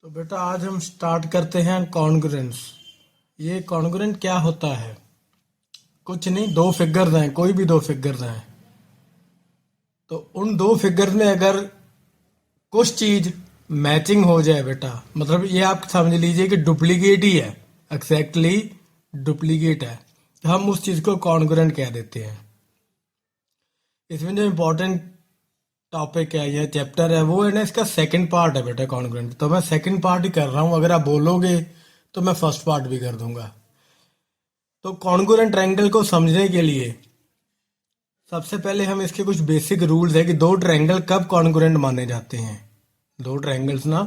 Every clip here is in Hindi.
तो बेटा आज हम स्टार्ट करते हैं कॉन्ग्रुएंस। ये कॉन्ग्रुएंट क्या होता है? कुछ नहीं, दो फिगर्स हैं, कोई भी दो फिगर्स हैं, तो उन दो फिगर्स में अगर कुछ चीज मैचिंग हो जाए बेटा, मतलब ये आप समझ लीजिए कि डुप्लीकेट ही है, एग्जैक्टली डुप्लीकेट है, तो हम उस चीज को कॉन्ग्रुएंट कह देते हैं। इसमें जो इम्पोर्टेंट टॉपिक है, यह चैप्टर है, वो है ना, इसका सेकंड पार्ट है बेटा कॉन्ग्रुएंट। तो मैं सेकंड पार्ट ही कर रहा हूँ, अगर आप बोलोगे तो मैं फर्स्ट पार्ट भी कर दूंगा। तो कॉन्ग्रुएंट ट्रायंगल को समझने के लिए सबसे पहले हम इसके कुछ बेसिक रूल्स है कि दो ट्रायंगल कब कॉन्ग्रुएंट माने जाते हैं। दो ट्रायंगल्स ना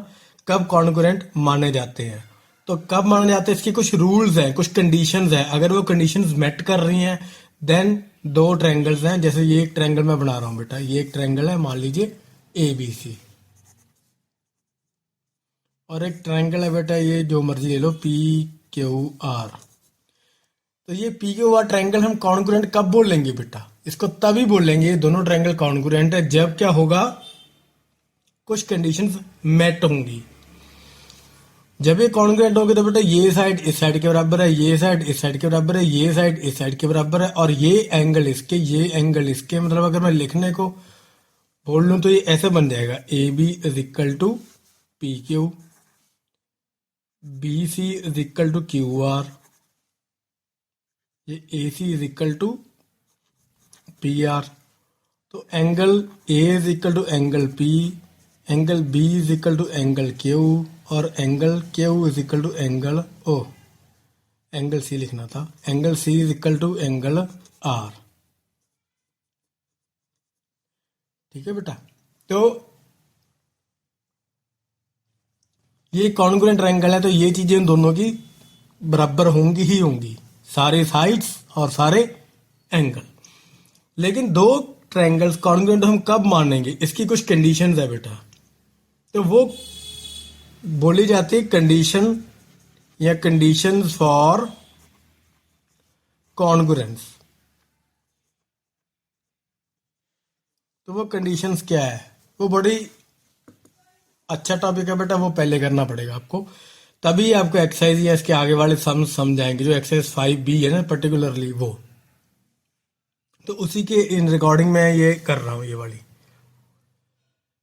कब कॉन्ग्रुएंट माने जाते हैं, तो कब माने जाते हैं, इसके कुछ रूल्स हैं, कुछ कंडीशंस हैं। अगर वो कंडीशंस मेट कर रही हैं देन दो ट्रायंगल्स हैं। जैसे ये एक ट्रायंगल मैं बना रहा हूं बेटा, ये एक ट्रायंगल है, मान लीजिए ए बी सी, और एक ट्रायंगल है बेटा, ये जो मर्जी ले लो, पी क्यू आर। तो ये पी क्यू आर ट्रायंगल हम कॉन्ग्रुएंट कब बोलेंगे बेटा? इसको तभी बोलेंगे ये दोनों ट्रायंगल कॉन्ग्रुएंट है जब क्या होगा, कुछ कंडीशंस मेट होंगी। जब ये कॉन्ग्रुएंट होगी तो बेटा ये साइड इस साइड के बराबर है, ये साइड इस साइड के बराबर है, ये साइड इस साइड के बराबर है, और ये एंगल इसके, ये एंगल इसके। मतलब अगर मैं लिखने को बोल लूं तो ये ऐसे बन जाएगा, A B is equal to P Q, B C is equal to Q R, ये A C is equal to P R. तो angle A is equal to angle P, angle B is equal to angle Q, और angle Q is equal to angle O, angle C लिखना था, angle C is equal to angle R. ठीक है बेटा, तो ये कॉन्ग्रुएंट ट्रायंगल है, तो ये चीजें दोनों की बराबर होंगी ही होंगी, सारे साइड्स और सारे एंगल। लेकिन दो ट्रायंगल्स कॉन्ग्रुएंट हम कब मानेंगे, इसकी कुछ कंडीशंस है बेटा। तो वो बोली जाती है कंडीशन या कंडीशंस फॉर कॉन्ग्रुएंस। तो वो कंडीशंस क्या है, वो बड़ी अच्छा टॉपिक है बेटा, वो पहले करना पड़ेगा आपको, तभी आपको एक्सरसाइज या इसके आगे वाले सम समझ आएंगे। जो एक्सरसाइज 5B है ना पर्टिकुलरली वो, तो उसी के इन रिकॉर्डिंग में ये कर रहा हूं ये वाली।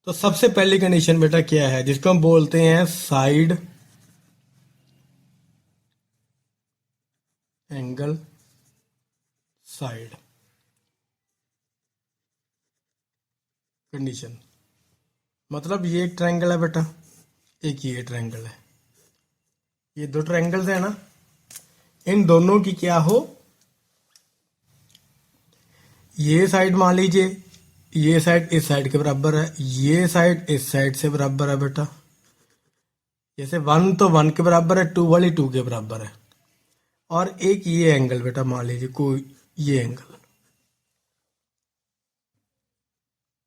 तो सबसे पहली कंडीशन बेटा क्या है, जिसको हम बोलते हैं साइड एंगल साइड कंडीशन। मतलब ये एक ट्रायंगल है बेटा, एक ये ट्रायंगल है, ये दो ट्रायंगल्स है ना, इन दोनों की क्या हो, ये साइड मान लीजिए, ये साइड इस साइड के बराबर है, ये साइड इस साइड से बराबर है बेटा। जैसे 1 तो 1 के बराबर है, 2 वाली 2 के बराबर है, और एक ये एंगल बेटा मान लीजिए कोई ये एंगल,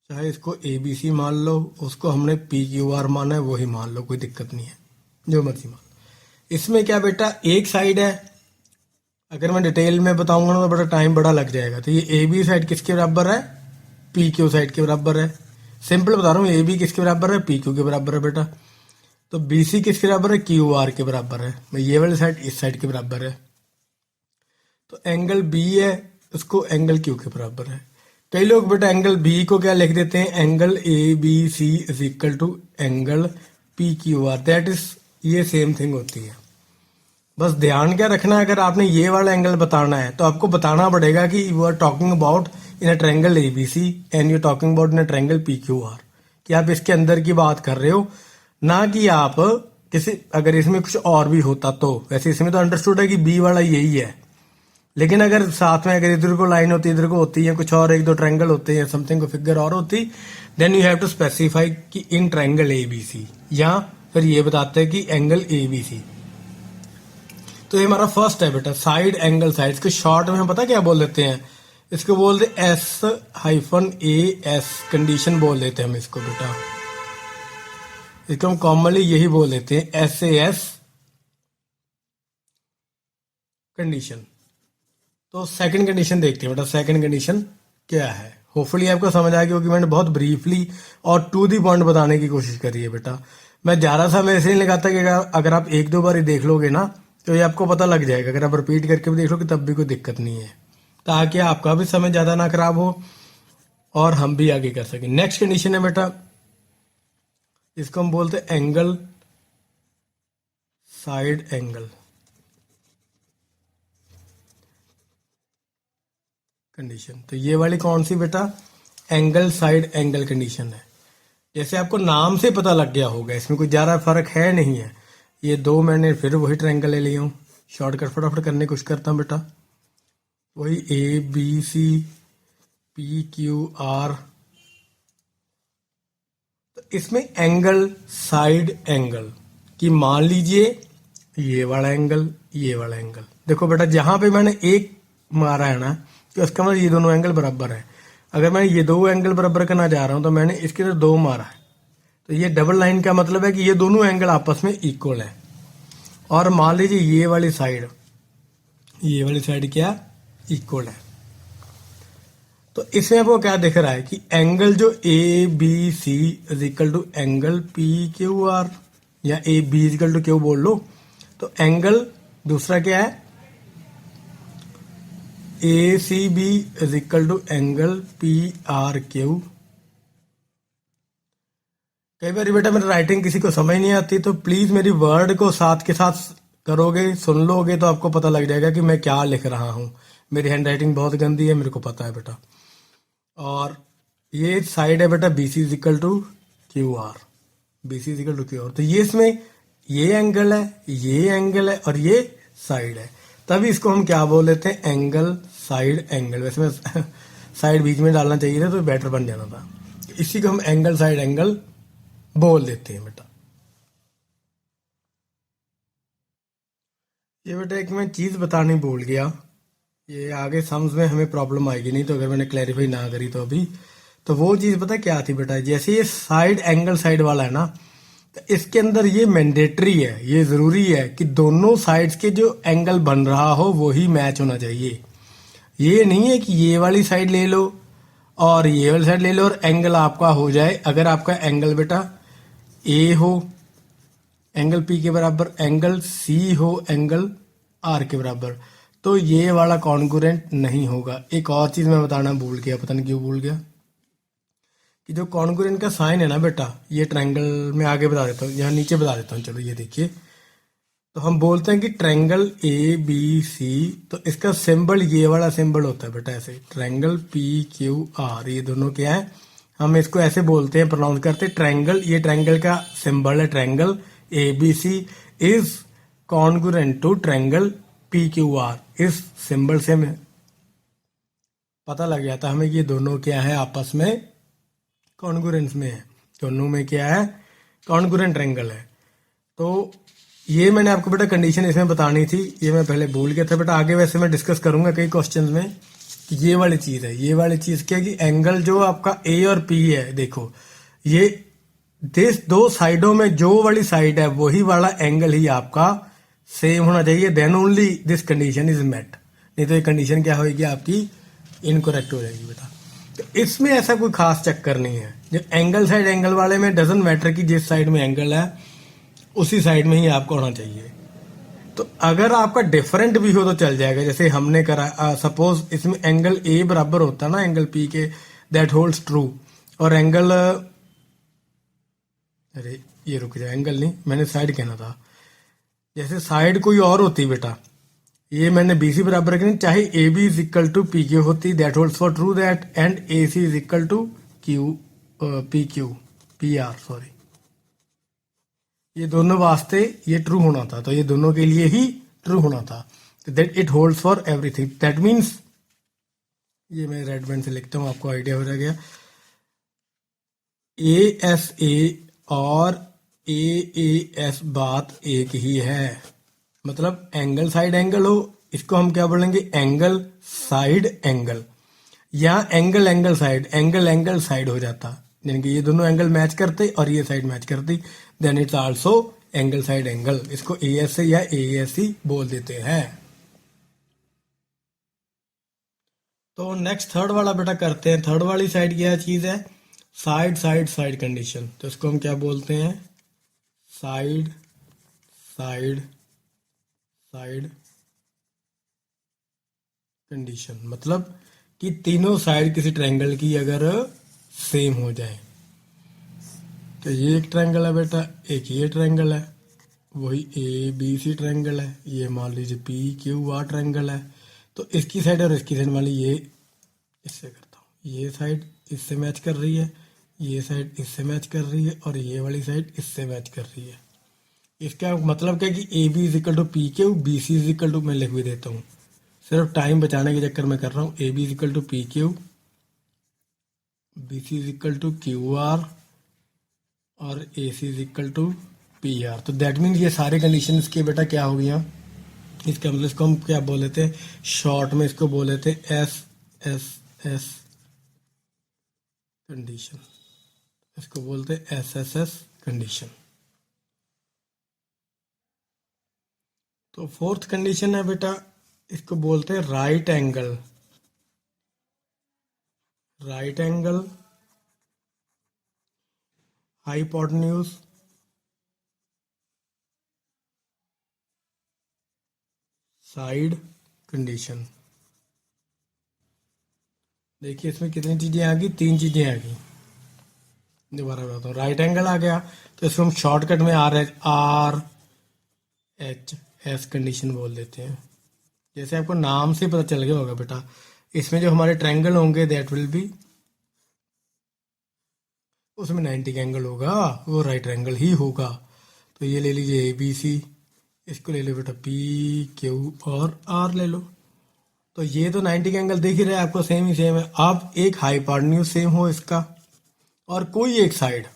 चाहे इसको ए बी सी मान लो, उसको हमने पी क्यू आर माना है, वही मान लो, कोई दिक्कत नहीं है, जो मर्जी मान लो। इसमें क्या बेटा, एक साइड है, अगर मैं डिटेल में बताऊंगा ना तो बड़ा टाइम बड़ा लग जाएगा। तो ये ए बी साइड किसके बराबर है, पी क्यू साइड के बराबर है। सिंपल बता रहा हूँ, ए बी किसके बराबर है, पी क्यू के बराबर है बेटा। तो बी सी किसके बराबर है, क्यू आर के बराबर है। ये वाली साइड इस साइड के बराबर है, तो एंगल बी है, उसको एंगल क्यू के बराबर है। कई लोग बेटा एंगल बी को क्या लिख देते हैं, angle A B C is equal to angle P Q R, that is ये सेम थिंग होती है। बस ध्यान क्या रखना है, अगर आपने ये वाला एंगल बताना है तो आपको बताना पड़ेगा कि you are talking about in a triangle A B C and you talking about in a triangle P Q R, कि आप इसके अंदर की बात कर रहे हो, ना कि आप किसी, अगर इसमें कुछ और भी होता तो। वैसे इसमें तो अंडरस्टूड है कि बी वाला यही है, लेकिन अगर साथ में अगर इधर को लाइन होती, इधर को होती है, कुछ और एक दो ट्रायंगल होते हैं, समथिंग को फिगर और होती, then you have to specify कि इन ट्रायंगल ए बी सी, या फिर ये बताते हैं कि एंगल ए बी सी। तो ये हमारा फर्स्ट है बेटा, साइड एंगल साइड। इसको शॉर्ट में हम पता क्या बोल देते हैं, इसको बोल दे S-A-S कंडीशन बोल देते हैं हम इसको बेटा। इसको हम कॉमनली यही बोल देते हैं, SAS कंडीशन। तो सेकंड कंडीशन देखते हैं बेटा, सेकंड कंडीशन क्या है। होपफुली आपको समझ आ गया, क्योंकि मैंने बहुत ब्रीफली और टू दी पॉइंट बताने की कोशिश करी है बेटा। मैं ज़्यादा समय ऐसे नहीं लगाता कि अगर आप एक दो बार ही देख लोगे ना तो ये आपको पता लग जाएगा। अगर आप रिपीट करके भी देख लोगे तब भी कोई दिक्कत नहीं है, ताकि आपका भी समय ज़्यादा ना खराब हो और हम भी आगे कर सकें। नेक्स्ट कंडीशन है बेटा, इसको हम बोलते हैं एंगल साइड एंगल कंडीशन। तो ये वाली कौन सी बेटा, एंगल साइड एंगल कंडीशन है। जैसे आपको नाम से पता लग गया होगा, इसमें कोई ज़्यादा फर्क है नहीं है। ये दो मैंने फिर वही ट्रायंगल ले लिया हूँ, शॉर्टकट फटाफट करने की कोशिश करता हूँ बेटा। वही A B C P Q R. तो इसमें एंगल साइड एंगल कि मान लीजिए ये वाला एंगल, ये वाला एंगल। देखो बेटा जहां पे मैंने एक मारा है ना, तो इसका मतलब ये दोनों एंगल बराबर है। अगर मैं ये दो एंगल बराबर करना चाह रहा हूं तो मैंने इसके अंदर दो मारा है, तो ये डबल लाइन का मतलब है कि ये दोनों एंगल आपस में इक्वल है। और मान लीजिए ये वाली साइड, ये वाली साइड क्या इक्वल है। तो इसमें आपको क्या दिख रहा है कि एंगल जो A B C is equal to angle P Q R, या A B is equal to Q बोल लो। तो एंगल दूसरा क्या है, A C B is equal to angle P R Q. कई बार बेटा मेरी राइटिंग किसी को समझ नहीं आती, तो प्लीज मेरी वर्ड को साथ के साथ करोगे, सुन लोगे, तो आपको पता लग जाएगा कि मैं क्या लिख रहा हूँ। मेरी हैंड राइटिंग बहुत गंदी है, मेरे को पता है बेटा। और ये साइड है बेटा B C is equal to Q R, B C is equal to Q R. तो ये इसमें ये एंगल है, ये एंगल है और ये साइड है, तभी इसको हम क्या बोल लेते हैं, एंगल साइड एंगल। वैसे मैं साइड बीच में डालना चाहिए था तो बेटर बन जाना था। इसी को हम एंगल साइड एंगल बोल देते हैं बेटा। ये बेटा एक मैं चीज बतानी भूल गया, ये आगे समझ में हमें प्रॉब्लम आएगी नहीं तो, अगर मैंने क्लैरिफाई ना करी तो अभी। तो वो चीज पता क्या थी बेटा, जैसे ये साइड एंगल साइड वाला है ना, तो इसके अंदर ये मैंडेटरी है, ये जरूरी है कि दोनों साइड्स के जो एंगल बन रहा हो वही मैच होना चाहिए। ये नहीं है कि ये वाली साइड ले लो और ये वाली साइड ले लो और एंगल आपका हो जाए। अगर आपका एंगल बेटा ए हो एंगल पी के बराबर, एंगल सी हो एंगल आर के बराबर, तो ये वाला कॉन्ग्रुएंट नहीं होगा। एक और चीज मैं बताना भूल गया, पता नहीं क्यों भूल गया, कि जो कॉन्ग्रुएंट का साइन है ना बेटा, ये ट्रायंगल में आगे बता देता हूँ, यहाँ नीचे बता देता हूँ। चलो ये देखिए, तो हम बोलते हैं कि ट्रायंगल ए बी सी, तो इसका सिंबल ये वाला सिंबल होता है बेटा, ऐसे ट्रायंगल पी क्यू आर, ये दोनों क्या है, हम इसको ऐसे बोलते हैं, प्रोनाउंस करते हैं ट्रायंगल। ये ट्रायंगल का सिंबल है, triangle A B C is congruent to triangle P Q R. इस सिंबल से हमें पता लग जाता है हमें ये दोनों क्या है, आपस में कॉन्ग्रुएंस में है, दोनों में क्या है, कॉन्ग्रुएंट ट्रायंगल है। तो ये मैंने आपको बेटा कंडीशन इसमें बतानी थी, ये मैं पहले भूल गया था बेटा। आगे वैसे मैं डिस्कस करूंगा कई क्वेश्चंस में कि ये वाली चीज है, ये वाली चीज क्या है कि एंगल जो आपका ए और पी है, देखो ये दो साइडों में जो वाली साइड है वही वाला एंगल ही आपका सेम होना चाहिए, then only this condition is met. नहीं तो ये कंडीशन क्या होगी, आपकी इनकरेक्ट हो जाएगी बेटा। तो इसमें ऐसा कोई खास चक्कर नहीं है। जो एंगल साइड एंगल वाले में डजंट मैटर कि जिस साइड में एंगल है उसी साइड में ही आपको होना चाहिए। तो अगर आपका डिफरेंट भी हो तो चल जाएगा, जैसे हमने करा, सपोज इसमें एंगल ए बराबर होता ना एंगल पी के, दैट होल्ड्स ट्रू। और एंगल, अरे ये रुक जाए, एंगल नहीं मैंने साइड कहना था, जैसे साइड कोई और होती बेटा, ये मैंने बी सी बराबर करनी, चाहे A B is equal to P Q होती, that holds for true that, and A C is equal to Q P Q P R, sorry, ये दोनों वास्ते ये ट्रू होना था, तो ये दोनों के लिए ही ट्रू होना था। That it holds for everything, that means, ये मैं रेड पेन से लिखता हूं, आपको आइडिया हो जाएगा, ए एस ए और ए एस बात एक ही है। मतलब एंगल साइड एंगल हो, इसको हम क्या बोलेंगे, एंगल साइड एंगल, या angle angle side, angle angle side हो जाता, यानी कि ये दोनों एंगल मैच करते और ये साइड मैच करती, then it's also angle side angle. इसको ए एस से या ए एस सी बोल देते हैं। तो नेक्स्ट थर्ड वाला बेटा करते हैं। थर्ड वाली साइड क्या चीज है, साइड साइड साइड कंडीशन। तो इसको हम क्या बोलते हैं, साइड साइड साइड कंडीशन, मतलब कि तीनों साइड किसी ट्रायंगल की अगर सेम हो जाए, तो ये एक ट्रायंगल है बेटा, एक ये ट्रायंगल है, वही ए बी सी ट्रायंगल है, ये मान लीजिए पी क्यू आर ट्रायंगल है, तो इसकी साइड और इसकी साइड मान लीजिए ये इससे करता हूँ, ये साइड इससे मैच कर रही है, ये साइड इससे मैच कर रही है, और ये वाली साइड इससे मैच कर रही है। इसका मतलब क्या है कि A B is equal to P Q, B C is equal to, मैं लिख भी देता हूँ, सिर्फ टाइम बचाने के चक्कर में कर रहा हूँ, A B is equal to P Q, B C is equal to Q R, और A C is equal to P R. तो दैट मीन्स ये सारे कंडीशन के बेटा क्या हो गया, इसका मतलब इसको हम क्या बोल लेते हैं, शॉर्ट में इसको बोल लेते हैं एस एस एस कंडीशन, इसको बोलते हैं एस एस एस कंडीशन। तो फोर्थ कंडीशन है बेटा, इसको बोलते हैं right angle, right angle hypotenuse side condition. देखिए इसमें कितनी चीजें आ गई, तीन चीजें आ गई। दोबारा बताता हूँ, राइट एंगल आ गया तो इसको हम शॉर्टकट में आर एच एस कंडीशन बोल देते हैं। जैसे आपको नाम से पता चल गया होगा बेटा, इसमें जो हमारे ट्रायंगल होंगे दैट विल बी, उसमें 90 का एंगल होगा, वो राइट एंगल ही होगा। तो ये ले लीजिए ए बी सी, इसको ले लो बेटा पी क्यू और आर ले लो। तो ये तो 90 का एंगल दिख ही रहा है आपको, सेम ही सेम है। अब एक हाइपोटेन्यूज सेम हो इसका, और कोई एक साइड,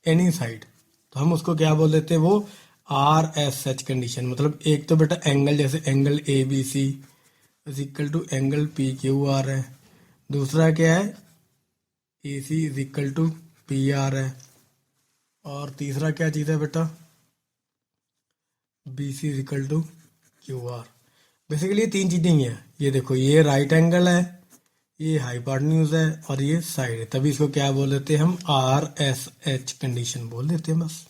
एनी साइड, तो हम उसको क्या बोल देते हैं, वो आर एस एच कंडीशन। मतलब एक तो बेटा एंगल, जैसे angle A B C is equal to angle P Q R है, दूसरा क्या है A C is equal to P R है, और तीसरा क्या चीज़ है बेटा B C is equal to Q R. Basically ये तीन चीज़ें ही हैं। ये देखो, ये राइट एंगल है, ये हाइपोटेन्यूज है, और ये साइड है, तभी इसको क्या बोल देते हैं हम, आर एस एच कंडीशन बोल देते हैं। बस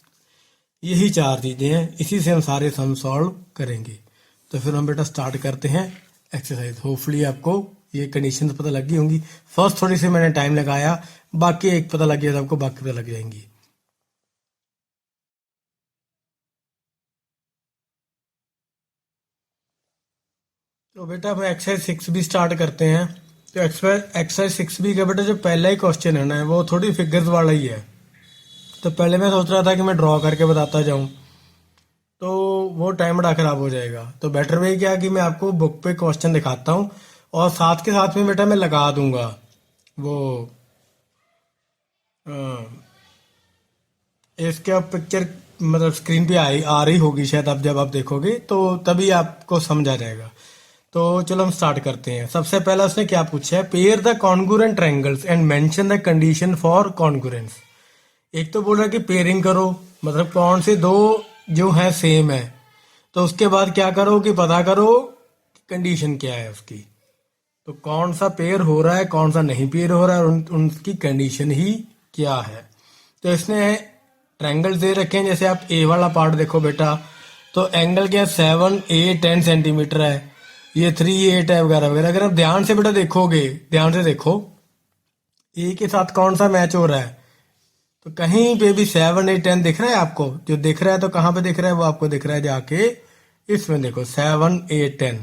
यही चार चीज़ें हैं, इसी से हम सारे सम सॉल्व करेंगे। तो फिर हम बेटा स्टार्ट करते हैं एक्सरसाइज। होपफुली आपको ये कंडीशन पता लग गई होंगी। फर्स्ट थोड़ी सी मैंने टाइम लगाया, बाकी एक पता लग गया तो आपको बाकी पता लग जाएंगी। तो बेटा हम एक्सरसाइज 6 भी स्टार्ट करते हैं। तो एक्सरसाइज 6 भी का बेटा जो पहला ही क्वेश्चन है ना, वो थोड़ी फिगर्स वाला ही है। तो पहले मैं सोच रहा था कि मैं ड्रॉ करके बताता जाऊं, तो वो टाइम बड़ा खराब हो जाएगा। तो बेटर वे क्या कि मैं आपको बुक पे क्वेश्चन दिखाता हूँ, और साथ के साथ में बेटा मैं लगा दूंगा वो अ, इसके पिक्चर, मतलब स्क्रीन पे आ रही होगी शायद, आप जब आप देखोगे तो तभी आपको समझ आ जाएगा। तो चलो हम स्टार्ट करते हैं। सबसे पहला उसने क्या पूछा है, pair the congruent triangles and mention the condition for congruence. एक तो बोल रहा है कि पेयरिंग करो, मतलब कौन से दो जो है सेम है, तो उसके बाद क्या करो कि पता करो कि कंडीशन क्या है उसकी। तो कौन सा पेयर हो रहा है, कौन सा नहीं पेयर हो रहा है, और उनकी कंडीशन ही क्या है। तो इसने ट्रायंगल दे रखे हैं, जैसे आप ए वाला पार्ट देखो बेटा, तो एंगल क्या है 7 8 10 सेंटीमीटर है, ये 3 8 है वगैरह वगैरह। अगर आप ध्यान से बेटा देखोगे, ध्यान से देखो ए के साथ कौन सा मैच हो रहा है, तो कहीं पे भी 7 8 10 दिख रहा है आपको। जो दिख रहा है तो कहाँ पे दिख रहा है, वो आपको दिख रहा है जाके इसमें देखो 7 8 10।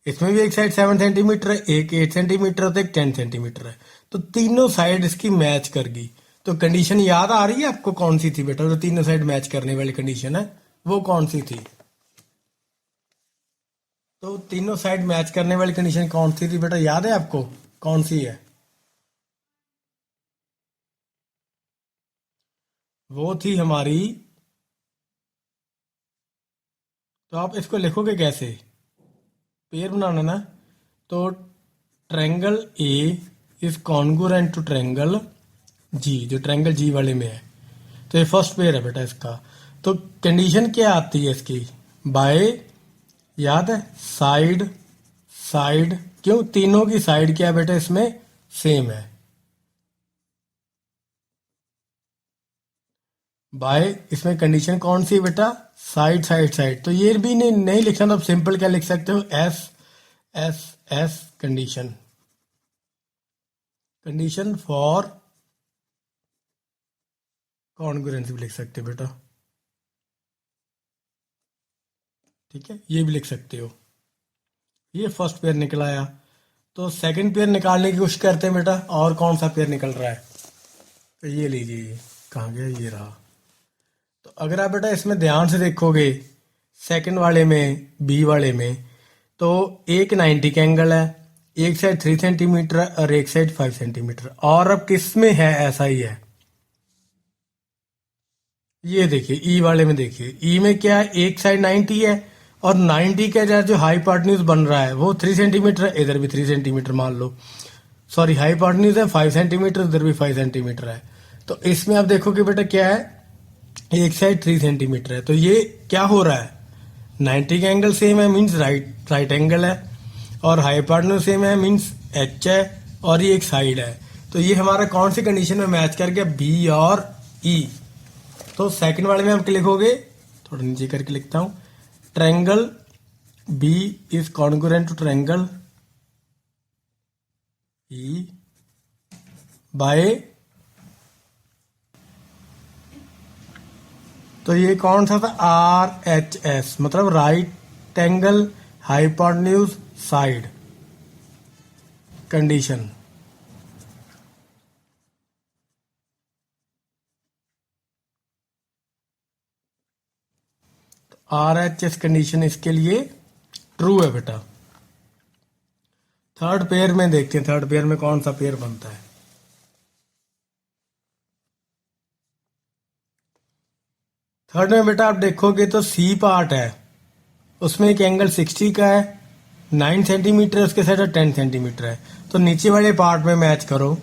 इसमें भी एक साइड 7 सेंटीमीटर है, एक 8 सेंटीमीटर है, तो एक 10 सेंटीमीटर है। तो तीनों साइड इसकी मैच कर गई। तो कंडीशन याद आ रही है आपको कौन सी थी बेटा, जो तीनों साइड मैच करने वाली कंडीशन है वो कौन सी थी। तो तीनों साइड मैच करने वाली कंडीशन कौन सी थी बेटा, याद है आपको कौन सी है। वो थी हमारी, तो आप इसको लिखोगे कैसे, पेयर बनाना ना, तो triangle A is congruent to triangle G, जो ट्रायंगल जी वाले में है। तो ये फर्स्ट पेयर है बेटा इसका। तो कंडीशन क्या आती है इसकी, बाय, याद है साइड साइड, क्यों तीनों की साइड क्या है बेटा इसमें सेम है, बाय, इसमें कंडीशन कौन सी है बेटा, साइड साइड साइड, तो ये भी नहीं लिखना, तो सिंपल क्या लिख सकते हो, S S S condition, condition for congruence भी लिख सकते हो बेटा, ठीक है, ये भी लिख सकते हो। ये फर्स्ट पेयर निकल आया, तो सेकंड पेयर निकालने की कोशिश करते हैं बेटा, और कौन सा पेयर निकल रहा है, तो ये लीजिए, ये कहाँ गया, ये रहा। तो अगर आप बेटा इसमें ध्यान से देखोगे, सेकंड वाले में, बी वाले में, तो एक 90 का एंगल है, एक साइड 3 सेंटीमीटर है और एक साइड 5 सेंटीमीटर, और अब किस में है, ऐसा ही है, ये देखिए ई वाले में, देखिए ई में क्या है, एक साइड 90 है और 90 का जो हाइपोटेन्यूज बन रहा है वो 3 सेंटीमीटर है, इधर भी 3 सेंटीमीटर मान लो, सॉरी हाइपोटेन्यूज है 5 सेंटीमीटर, इधर भी 5 सेंटीमीटर है। तो इसमें आप देखोगे बेटा क्या है, एक साइड 3 सेंटीमीटर है, तो ये क्या हो रहा है, 90 का एंगल सेम है, मीन्स राइट एंगल है, और हाइपोटेन्यूज सेम है, मीन्स एच है, और ये एक साइड है। तो ये हमारा कौन सी कंडीशन में मैच कर गया, बी और ई। तो सेकंड वाले में हम क्या लिखोगे, थोड़ा नीचे करके लिखता हूं, triangle B is congruent to triangle E by, तो ये कौन सा था, आर एच एस, मतलब right angle hypotenuse side condition. R H S condition इसके लिए ट्रू है बेटा। थर्ड पेयर में देखते हैं, थर्ड पेयर में कौन सा पेयर बनता है। थर्ड में बेटा आप देखोगे तो सी पार्ट है, उसमें एक एंगल 60 का है, 9 सेंटीमीटर, उसके साइड 10 सेंटीमीटर है, तो नीचे वाले पार्ट में मैच करो,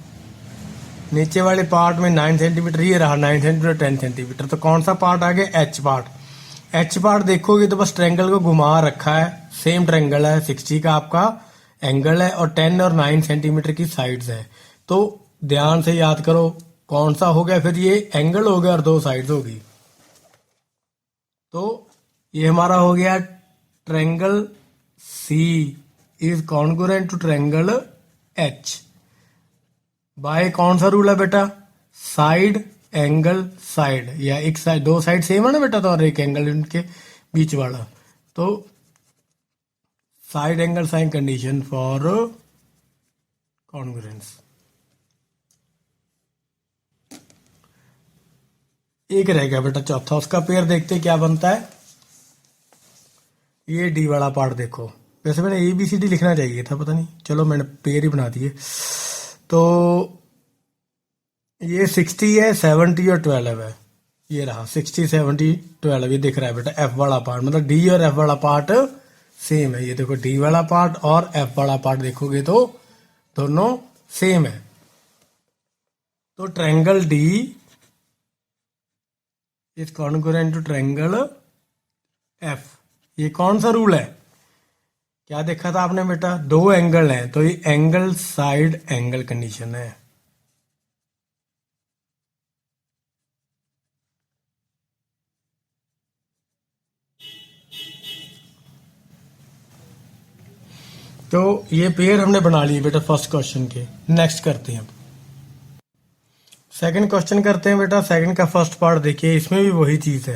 नीचे वाले पार्ट में 9 सेंटीमीटर, ये रहा 9 सेंटीमीटर 10 सेंटीमीटर, तो कौन सा पार्ट आ गया, एच पार्ट। एच पार्ट देखोगे तो बस ट्रायंगल को घुमा रखा है, सेम ट्रायंगल है, 60 का आपका एंगल है और 10 और 9 सेंटीमीटर की साइड्स है। तो ध्यान से याद करो कौन सा हो गया, फिर ये एंगल हो गया और दो साइड्स होगी, तो ये हमारा हो गया triangle C is congruent to triangle H by कौन सा रूल है बेटा, साइड एंगल साइड, या एक साइड, दो साइड सेम है ना बेटा, तो और एक एंगल इनके बीच वाला, तो side angle sine condition for congruence. एक रह गया बेटा चौथा, उसका पेयर देखते क्या बनता है। ये डी वाला पार्ट देखो, वैसे मैंने ए बी सी डी लिखना चाहिए था, पता नहीं, चलो मैंने पेयर ही बना दिए। तो ये 60 है, 70 और 12 है, ये रहा 60 70 12, ये दिख रहा है बेटा एफ वाला पार्ट, मतलब डी और एफ वाला पार्ट सेम है। ये देखो डी वाला पार्ट और एफ वाला पार्ट देखोगे तो दोनों सेम है। तो triangle D is congruent to triangle F. ये कौन सा रूल है, क्या देखा था आपने बेटा, दो एंगल हैं तो ये एंगल साइड एंगल कंडीशन है। तो ये पेयर हमने बना लिए बेटा फर्स्ट क्वेश्चन के। नेक्स्ट करते हैं, अब सेकंड क्वेश्चन करते हैं बेटा। सेकंड का फर्स्ट पार्ट देखिए, इसमें भी वही चीज है,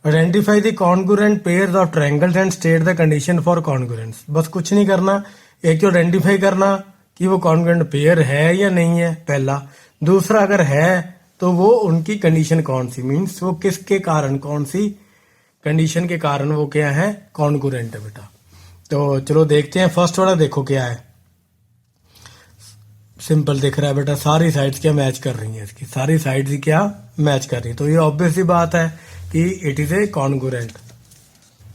identify the congruent pairs of triangles and state the condition for congruence. बस कुछ नहीं करना, एक तो आइडेंटिफाई करना कि वो कॉन्ग्रुएंट पेयर है या नहीं है, पहला। दूसरा अगर है तो वो उनकी कंडीशन कौन सी, मीन्स वो किसके कारण, कौन सी कंडीशन के कारण वो क्या है, कॉन्ग्रुएंट है बेटा। तो चलो देखते हैं, फर्स्ट वाला देखो क्या है, सिंपल दिख रहा है बेटा, सारी साइड्स क्या मैच कर रही हैं, इसकी सारी साइड्स ही क्या मैच कर रही हैं, तो ये ऑब्वियस सी बात है कि इट इज ए कॉन्ग्रुएंट।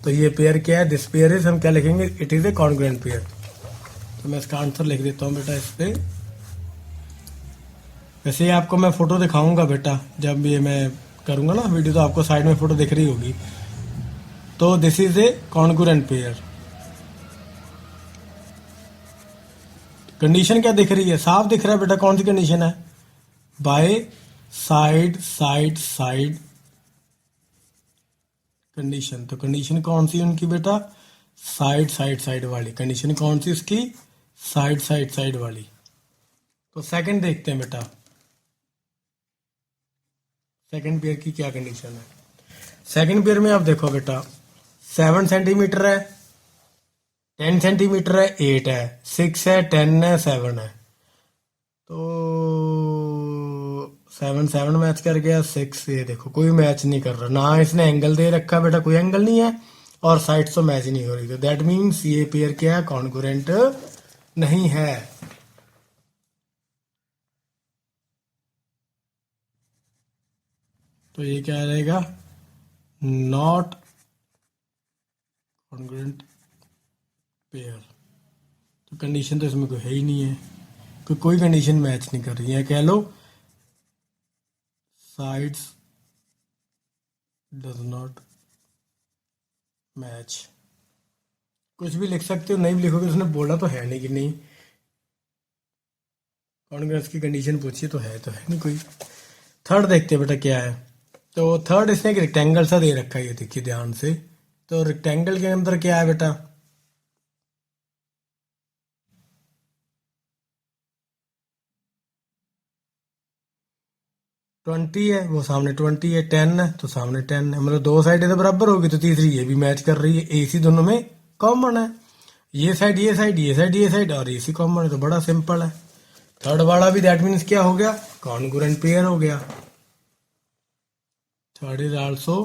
तो ये पेयर क्या है, दिस पेयर इज, हम क्या लिखेंगे, it is a congruent pair. तो मैं इसका आंसर लिख देता हूँ बेटा इस पे। वैसे ही आपको मैं फोटो दिखाऊंगा बेटा, जब ये मैं करूंगा ना वीडियो, तो आपको साइड में फोटो दिख रही होगी। तो this is A congruent pair. Condition क्या दिख रही है, साफ दिख रहा है बेटा, कौन सी कंडीशन है, by side side side condition, तो कंडीशन कौन सी उनकी बेटा, साइड साइड साइड वाली। कंडीशन कौन सी उसकी, साइड साइड साइड वाली। तो सेकंड देखते हैं बेटा, सेकंड पेयर की क्या कंडीशन है। सेकंड पेयर में आप देखो बेटा, 7 सेंटीमीटर है, 10 सेंटीमीटर है, 8 है, 6 है, 10 है, 7 है। तो 7 7 मैच कर गया, 6 ये देखो कोई मैच नहीं कर रहा, ना इसने एंगल दे रखा बेटा, कोई एंगल नहीं है, और साइड तो मैच नहीं हो रही, तो दैट मीन्स ये पेयर क्या है, कॉन्ग्रुएंट नहीं है। तो ये क्या रहेगा, नॉट कॉन्ग्रुएंट पेयर। तो कंडीशन तो इसमें कोई है ही नहीं है, कोई कंडीशन मैच नहीं कर रही है, कह लो साइड्स डज नॉट मैच। कुछ भी लिख सकते हो, नहीं भी लिखोगे, उसने बोला तो है नहीं कि नहीं कॉन्ग्रेस की कंडीशन पूछी तो है नहीं कोई। थर्ड देखते हैं बेटा क्या है। तो थर्ड इसने एक रेक्टेंगल सा दे रखा है, ये देखिए ध्यान से। तो रेक्टेंगल के अंदर क्या है बेटा, ट्वेंटी है, वो सामने 20 है, 10 है तो सामने 10 है, मतलब दो साइड तो बराबर होगी, तो तीसरी ये भी मैच कर रही है, एसी दोनों में कॉमन है, ये साइड ये साइड ये साइड ये साइड और एसी कॉमन है, तो बड़ा सिंपल है। थर्ड वाला भी दैट मीन्स क्या हो गया, कॉन्ग्रुएंट पेयर हो गया। थर्ड इज आल्सो,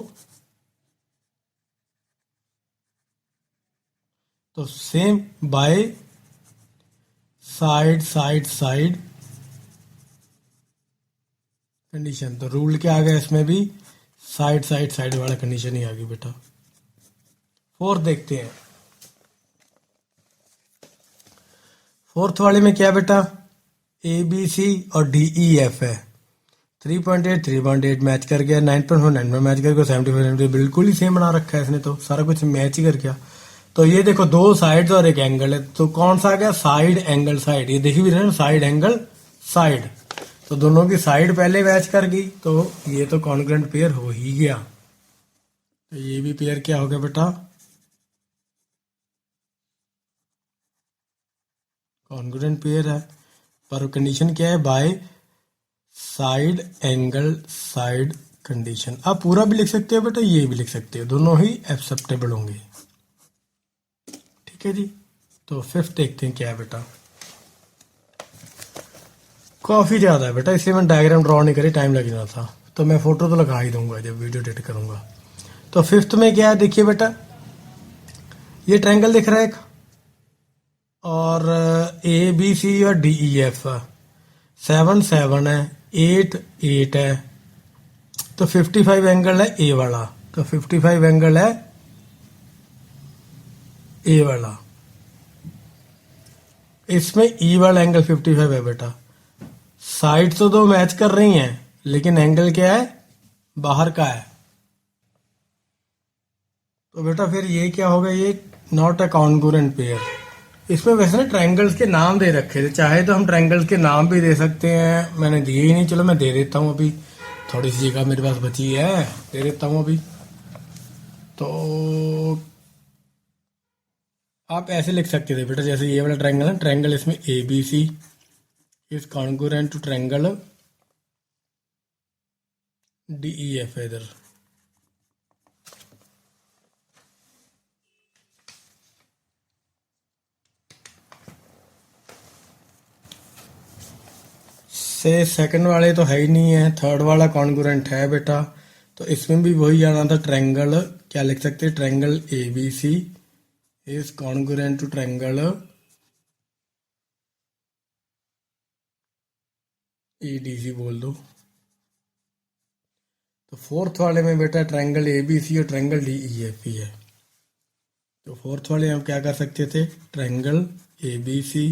तो same by side side side condition. तो रूल क्या आ गया इसमें भी, साइड साइड साइड वाला कंडीशन ही आ गई बेटा। फोर्थ देखते हैं, फोर्थ वाले में क्या बेटा, ए बी सी और डी ई एफ है। 3.8 3.8 मैच कर गया, 9.4 9 मैच कर गया, 75 बिल्कुल ही सेम बना रखा है इसने, तो सारा कुछ मैच ही कर गया। तो ये देखो दो साइड्स और एक एंगल है, तो कौन सा आ गया, साइड एंगल साइड, ये देखी भी रहे ना, साइड एंगल साइड, तो दोनों की साइड पहले मैच कर गई, तो ये तो कॉन्ग्रुएंट पेयर हो ही गया। तो ये भी पेयर क्या हो गया बेटा, कॉन्ग्रुएंट पेयर है, पर कंडीशन क्या है, by side angle side condition. आप पूरा भी लिख सकते हो बेटा, ये भी लिख सकते हो, दोनों ही एक्सेप्टेबल होंगे। ठीक है जी। तो फिफ्थ देखते हैं क्या है बेटा, काफी ज्यादा है बेटा, इसलिए मैं डायग्राम ड्रॉ नहीं करी, टाइम लग रहा था, तो मैं फोटो तो लगा ही दूंगा जब वीडियो एडिट करूंगा। तो फिफ्थ में क्या है देखिए बेटा, ये ट्रायंगल दिख रहा है एक, और ए बी सी और डी ई एफ, 7 7 है, 8 8 है, तो 55 एंगल है ए वाला, तो 55 एंगल है ए वाला, इसमें ई वाला एंगल 55 है बेटा। साइड तो दो मैच कर रही हैं, लेकिन एंगल क्या है, बाहर का है, तो बेटा फिर ये क्या होगा, ये नॉट अ कॉन्ग्रुएंट पेयर। इसमें वैसे ना ट्रायंगल्स के नाम दे रखे थे, चाहे तो हम ट्रायंगल्स के नाम भी दे सकते हैं, मैंने दिए ही नहीं, चलो मैं दे देता हूँ, अभी थोड़ी सी जगह मेरे पास बची है, दे देता हूँ अभी। तो आप ऐसे लिख सकते थे बेटा, जैसे ये वाला ट्रायंगल है, ट्रायंगल इसमें A B C is congruent to triangle D E F है इधर। से सेकंड वाले तो है ही नहीं है, थर्ड वाला कॉन्ग्रुएंट है बेटा, तो इसमें भी वही आना था, ट्रायंगल क्या लिख सकते हैं, triangle A B C is congruent to triangle A D C बोल दो। तो फोर्थ वाले में बेटा ट्रायंगल ए बी सी और ट्रायंगल डी ई एफ ही है, तो फोर्थ वाले हम क्या कर सकते थे, triangle A B C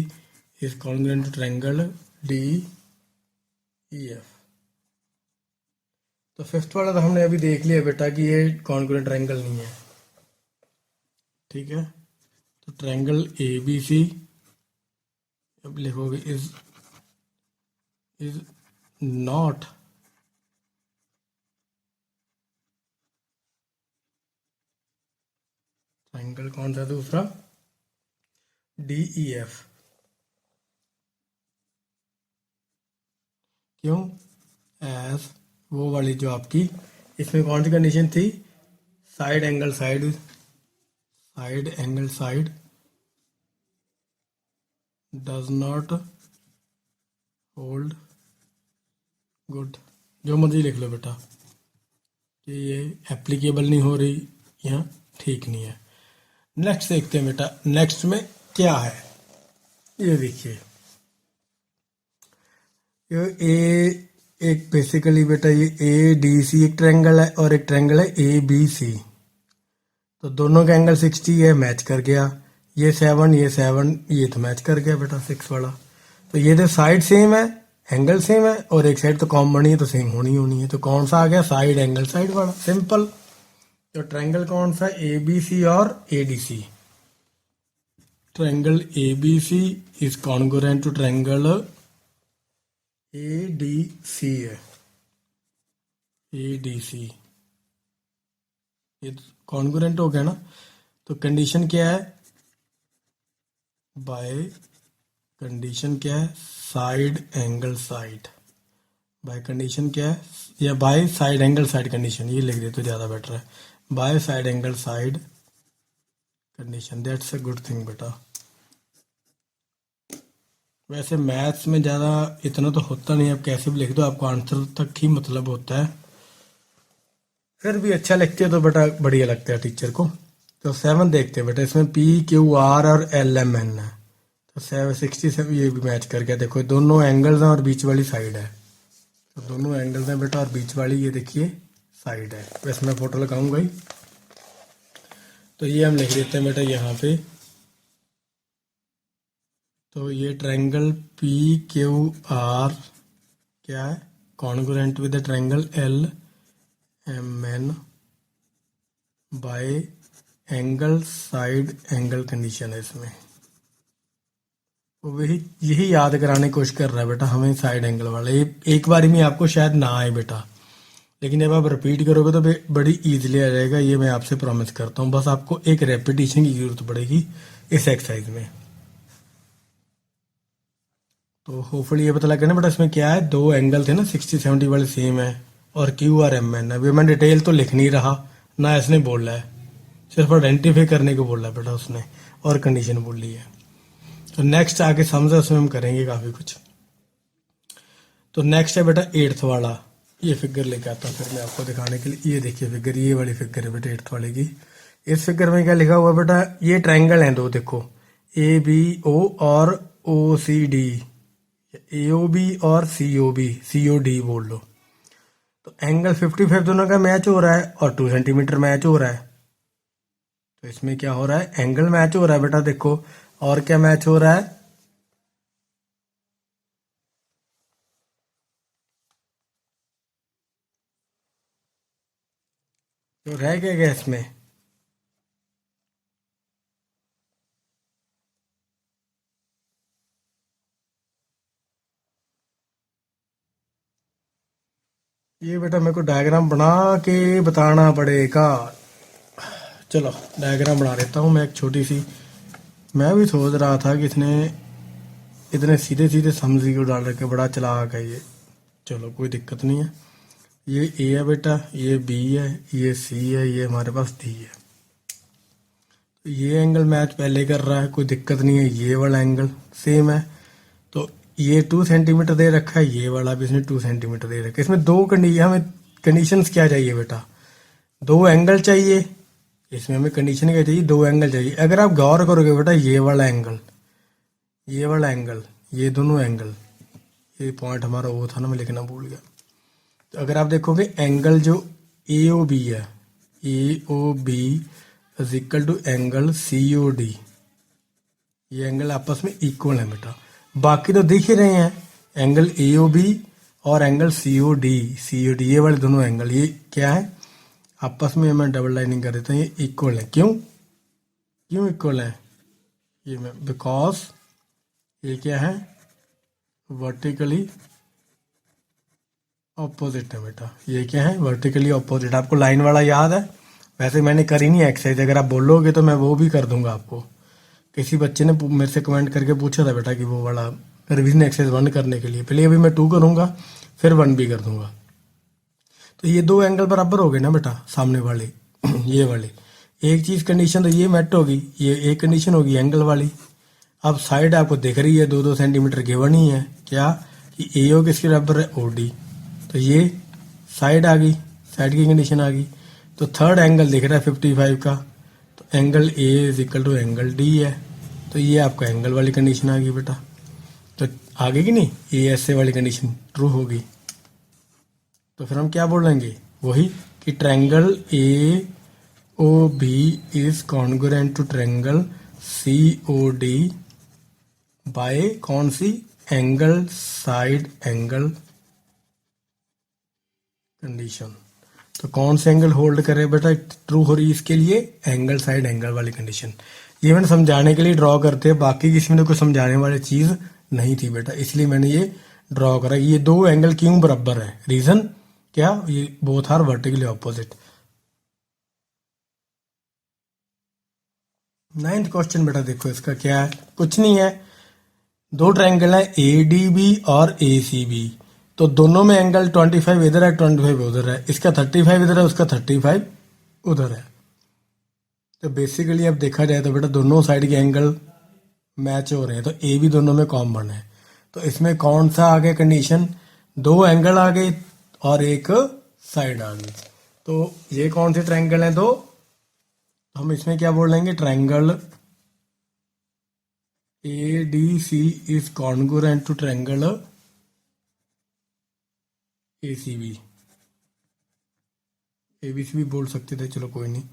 is congruent to triangle D E F. तो फिफ्थ वाला तो हमने अभी देख लिया बेटा कि ये कॉन्ग्रुएंट ट्रायंगल नहीं है। ठीक है, तो ट्रायंगल ए बी सी अब लिखोगे इज नॉट एंगल कौन सा दूसरा, DEF। क्यों, एस वो वाली जो आपकी, इसमें कौन सी कंडीशन थी, side angle side, side angle side does not hold good, जो मर्जी लिख लो बेटा कि ये एप्लीकेबल नहीं हो रही, यहाँ ठीक नहीं है। नेक्स्ट देखते हैं बेटा, नेक्स्ट में क्या है, ये देखिए, ये ए एक बेसिकली बेटा ये ADC एक ट्रायंगल है और एक ट्रायंगल है ABC, तो दोनों का एंगल 60 है, मैच कर गया। ये 7 ये तो मैच कर गया बेटा 6 वाला। तो ये तो साइड सेम है, एंगल सेम है, और एक साइड तो कॉमन बनी है तो सेम होनी है। तो कौन सा आ गया, साइड एंगल साइड वाला, सिंपल। तो ट्रायंगल कौन सा, ABC और ADC। Triangle ABC is congruent to triangle ADC है, ADC ये कॉन्ग्रुएंट हो गया ना। तो कंडीशन क्या है, बाय कंडीशन क्या है, side angle side, by condition क्या है, या by side angle side condition, ये लिख दे तो ज़्यादा बेटर है, by side angle side condition, that's a good thing बेटा। वैसे मैथ्स में ज़्यादा इतना तो होता नहीं, आप कैसे भी लिख दो, आपको आंसर तक ही मतलब होता है, फिर भी अच्छा लिखते हो तो बेटा बढ़िया लगता है टीचर को। तो 7 देखते हैं बेटा, इसमें PQR और LMN है, तो 67 ये भी मैच कर गया। देखो दोनों एंगल्स हैं और बीच वाली साइड है, तो दोनों एंगल्स हैं बेटा और बीच वाली ये देखिए साइड है। वैसे मैं फोटो लगाऊंगा ही, तो ये हम लिख देते हैं बेटा यहाँ पे। तो ये ट्रायंगल PQR क्या है, congruent with the triangle LMN bye angle side angle condition है इसमें। तो वही यही याद कराने की कोशिश कर रहा है बेटा हमें, साइड एंगल वाला। ये एक बारी में आपको शायद ना आए बेटा, लेकिन जब आप रिपीट करोगे तो बड़ी इजीली आ जाएगा, ये मैं आपसे प्रॉमिस करता हूँ। बस आपको एक रेपिटेशन की जरूरत पड़ेगी इस एक्सरसाइज में। तो होपफुली ये पता लग गया ना बेटा, इसमें क्या है, दो एंगल थे ना 60-70 वाले सेम है, और QRMN। अभी मैं डिटेल तो लिख नहीं रहा ना, इसने बोला है, सिर्फ आइडेंटिफाई करने को बोला है बेटा उसने, और कंडीशन बोली है। तो नेक्स्ट आगे समझा, उसमें हम करेंगे काफ़ी कुछ। तो नेक्स्ट है बेटा 8th वाला, ये फिगर लेके आता हूँ फिर मैं आपको दिखाने के लिए। ये देखिए फिगर, ये वाली फिगर है बेटा 8th वाले की। इस फिगर में क्या लिखा हुआ बेटा, ये ट्रायंगल हैं दो, देखो ABO और OCD, AOB और COD बोल लो। तो एंगल 55 दोनों का मैच हो रहा है और 2 सेंटीमीटर मैच हो रहा है। तो इसमें क्या हो रहा है, एंगल मैच हो रहा है बेटा, देखो। और क्या मैच हो रहा है, तो रह क्या गया इसमें, ये बेटा मेरे को डायग्राम बना के बताना पड़ेगा। चलो डायग्राम बना देता हूँ मैं एक छोटी सी। मैं भी सोच रहा था कि इसने इतने सीधे सीधे समझी को डाल रखे, बड़ा चालाक है ये। चलो कोई दिक्कत नहीं है। ये A है बेटा, ये B है, ये C है, ये हमारे पास D है। तो ये एंगल मैच पहले कर रहा है, कोई दिक्कत नहीं है। ये वाला एंगल सेम है, तो ये 2 सेंटीमीटर दे रखा है, ये वाला भी इसने 2 सेंटीमीटर दे रखा है। इसमें दो हमें कंडीशंस क्या चाहिए बेटा, दो एंगल चाहिए। इसमें हमें कंडीशन क्या चाहिए, दो एंगल चाहिए। अगर आप गौर करोगे बेटा, ये वाला एंगल, ये वाला एंगल, ये दोनों एंगल, ये पॉइंट हमारा वो था ना, मैं लिखना भूल गया। तो अगर आप देखोगे एंगल जो AOB है, AOB is equal to angle COD, ये एंगल आपस में इक्वल है बेटा। बाकी तो दिख ही रहे हैं, एंगल AOB और एंगल COD, ये वाले दोनों एंगल, ये क्या है आपस में, मैं डबल लाइनिंग कर देता हूँ, ये इक्वल है। क्यों इक्वल है, ये मैं बिकॉज ये क्या है, वर्टिकली ऑपोजिट है बेटा। ये क्या है, वर्टिकली ऑपोजिट। आपको लाइन वाला याद है, वैसे मैंने करी नहीं एक्सरसाइज, अगर आप बोलोगे तो मैं वो भी कर दूंगा आपको। किसी बच्चे ने मेरे से कमेंट करके पूछा था बेटा कि वो वाला रिवीजन एक्सरसाइज 1 करने के लिए, पहले अभी मैं 2 करूंगा फिर 1 भी कर दूंगा। तो ये 2 एंगल बराबर हो गए ना बेटा सामने वाले ये वाले। एक चीज कंडीशन तो ये मेट होगी, ये एक कंडीशन होगी एंगल वाली। अब साइड आपको दिख रही है 2-2 सेंटीमीटर गिवन ही है, क्या कि एओ किसके बराबर है, ओडी। तो ये साइड आ गई, साइड की कंडीशन आ गई। तो थर्ड एंगल दिख रहा है 55 का, तो angle A is equal to angle D है। तो ये आपका एंगल वाली कंडीशन आ गई बेटा। तो आगे की नहीं, ए एस ए वाली कंडीशन ट्रू होगी। तो फिर हम क्या बोलेंगे, वही कि triangle A O B is congruent to triangle C O D by कौन सी, एंगल साइड एंगल कंडीशन। तो कौन से एंगल होल्ड करे बेटा, ट्रू हो रही है इसके लिए एंगल साइड एंगल वाली कंडीशन। ये मैंने समझाने के लिए ड्रॉ करते हैं, बाकी किसी में कोई समझाने वाली चीज नहीं थी बेटा, इसलिए मैंने ये ड्रॉ करा। ये 2 एंगल क्यों बराबर है, रीजन क्या, ये both are vertically opposite. 9th question बेटा देखो इसका क्या है, कुछ नहीं है, 2 ट्रायंगल है ए डी बी और ए सी बी। तो दोनों में एंगल 25 इधर है 25 उधर है, इसका 35 इधर है उसका 35 उधर है। तो बेसिकली अब देखा जाए तो बेटा दोनों साइड के एंगल मैच हो रहे हैं, तो ए भी दोनों में कॉमन है। तो इसमें कौन सा आ गया कंडीशन, 2 एंगल आ गए और एक साइड आ गई। तो ये कौन से ट्रायंगल हैं 2, तो हम इसमें क्या बोल लेंगे, triangle A D C is congruent to triangle ACB. ABC भी बोल सकते थे, चलो कोई नहीं।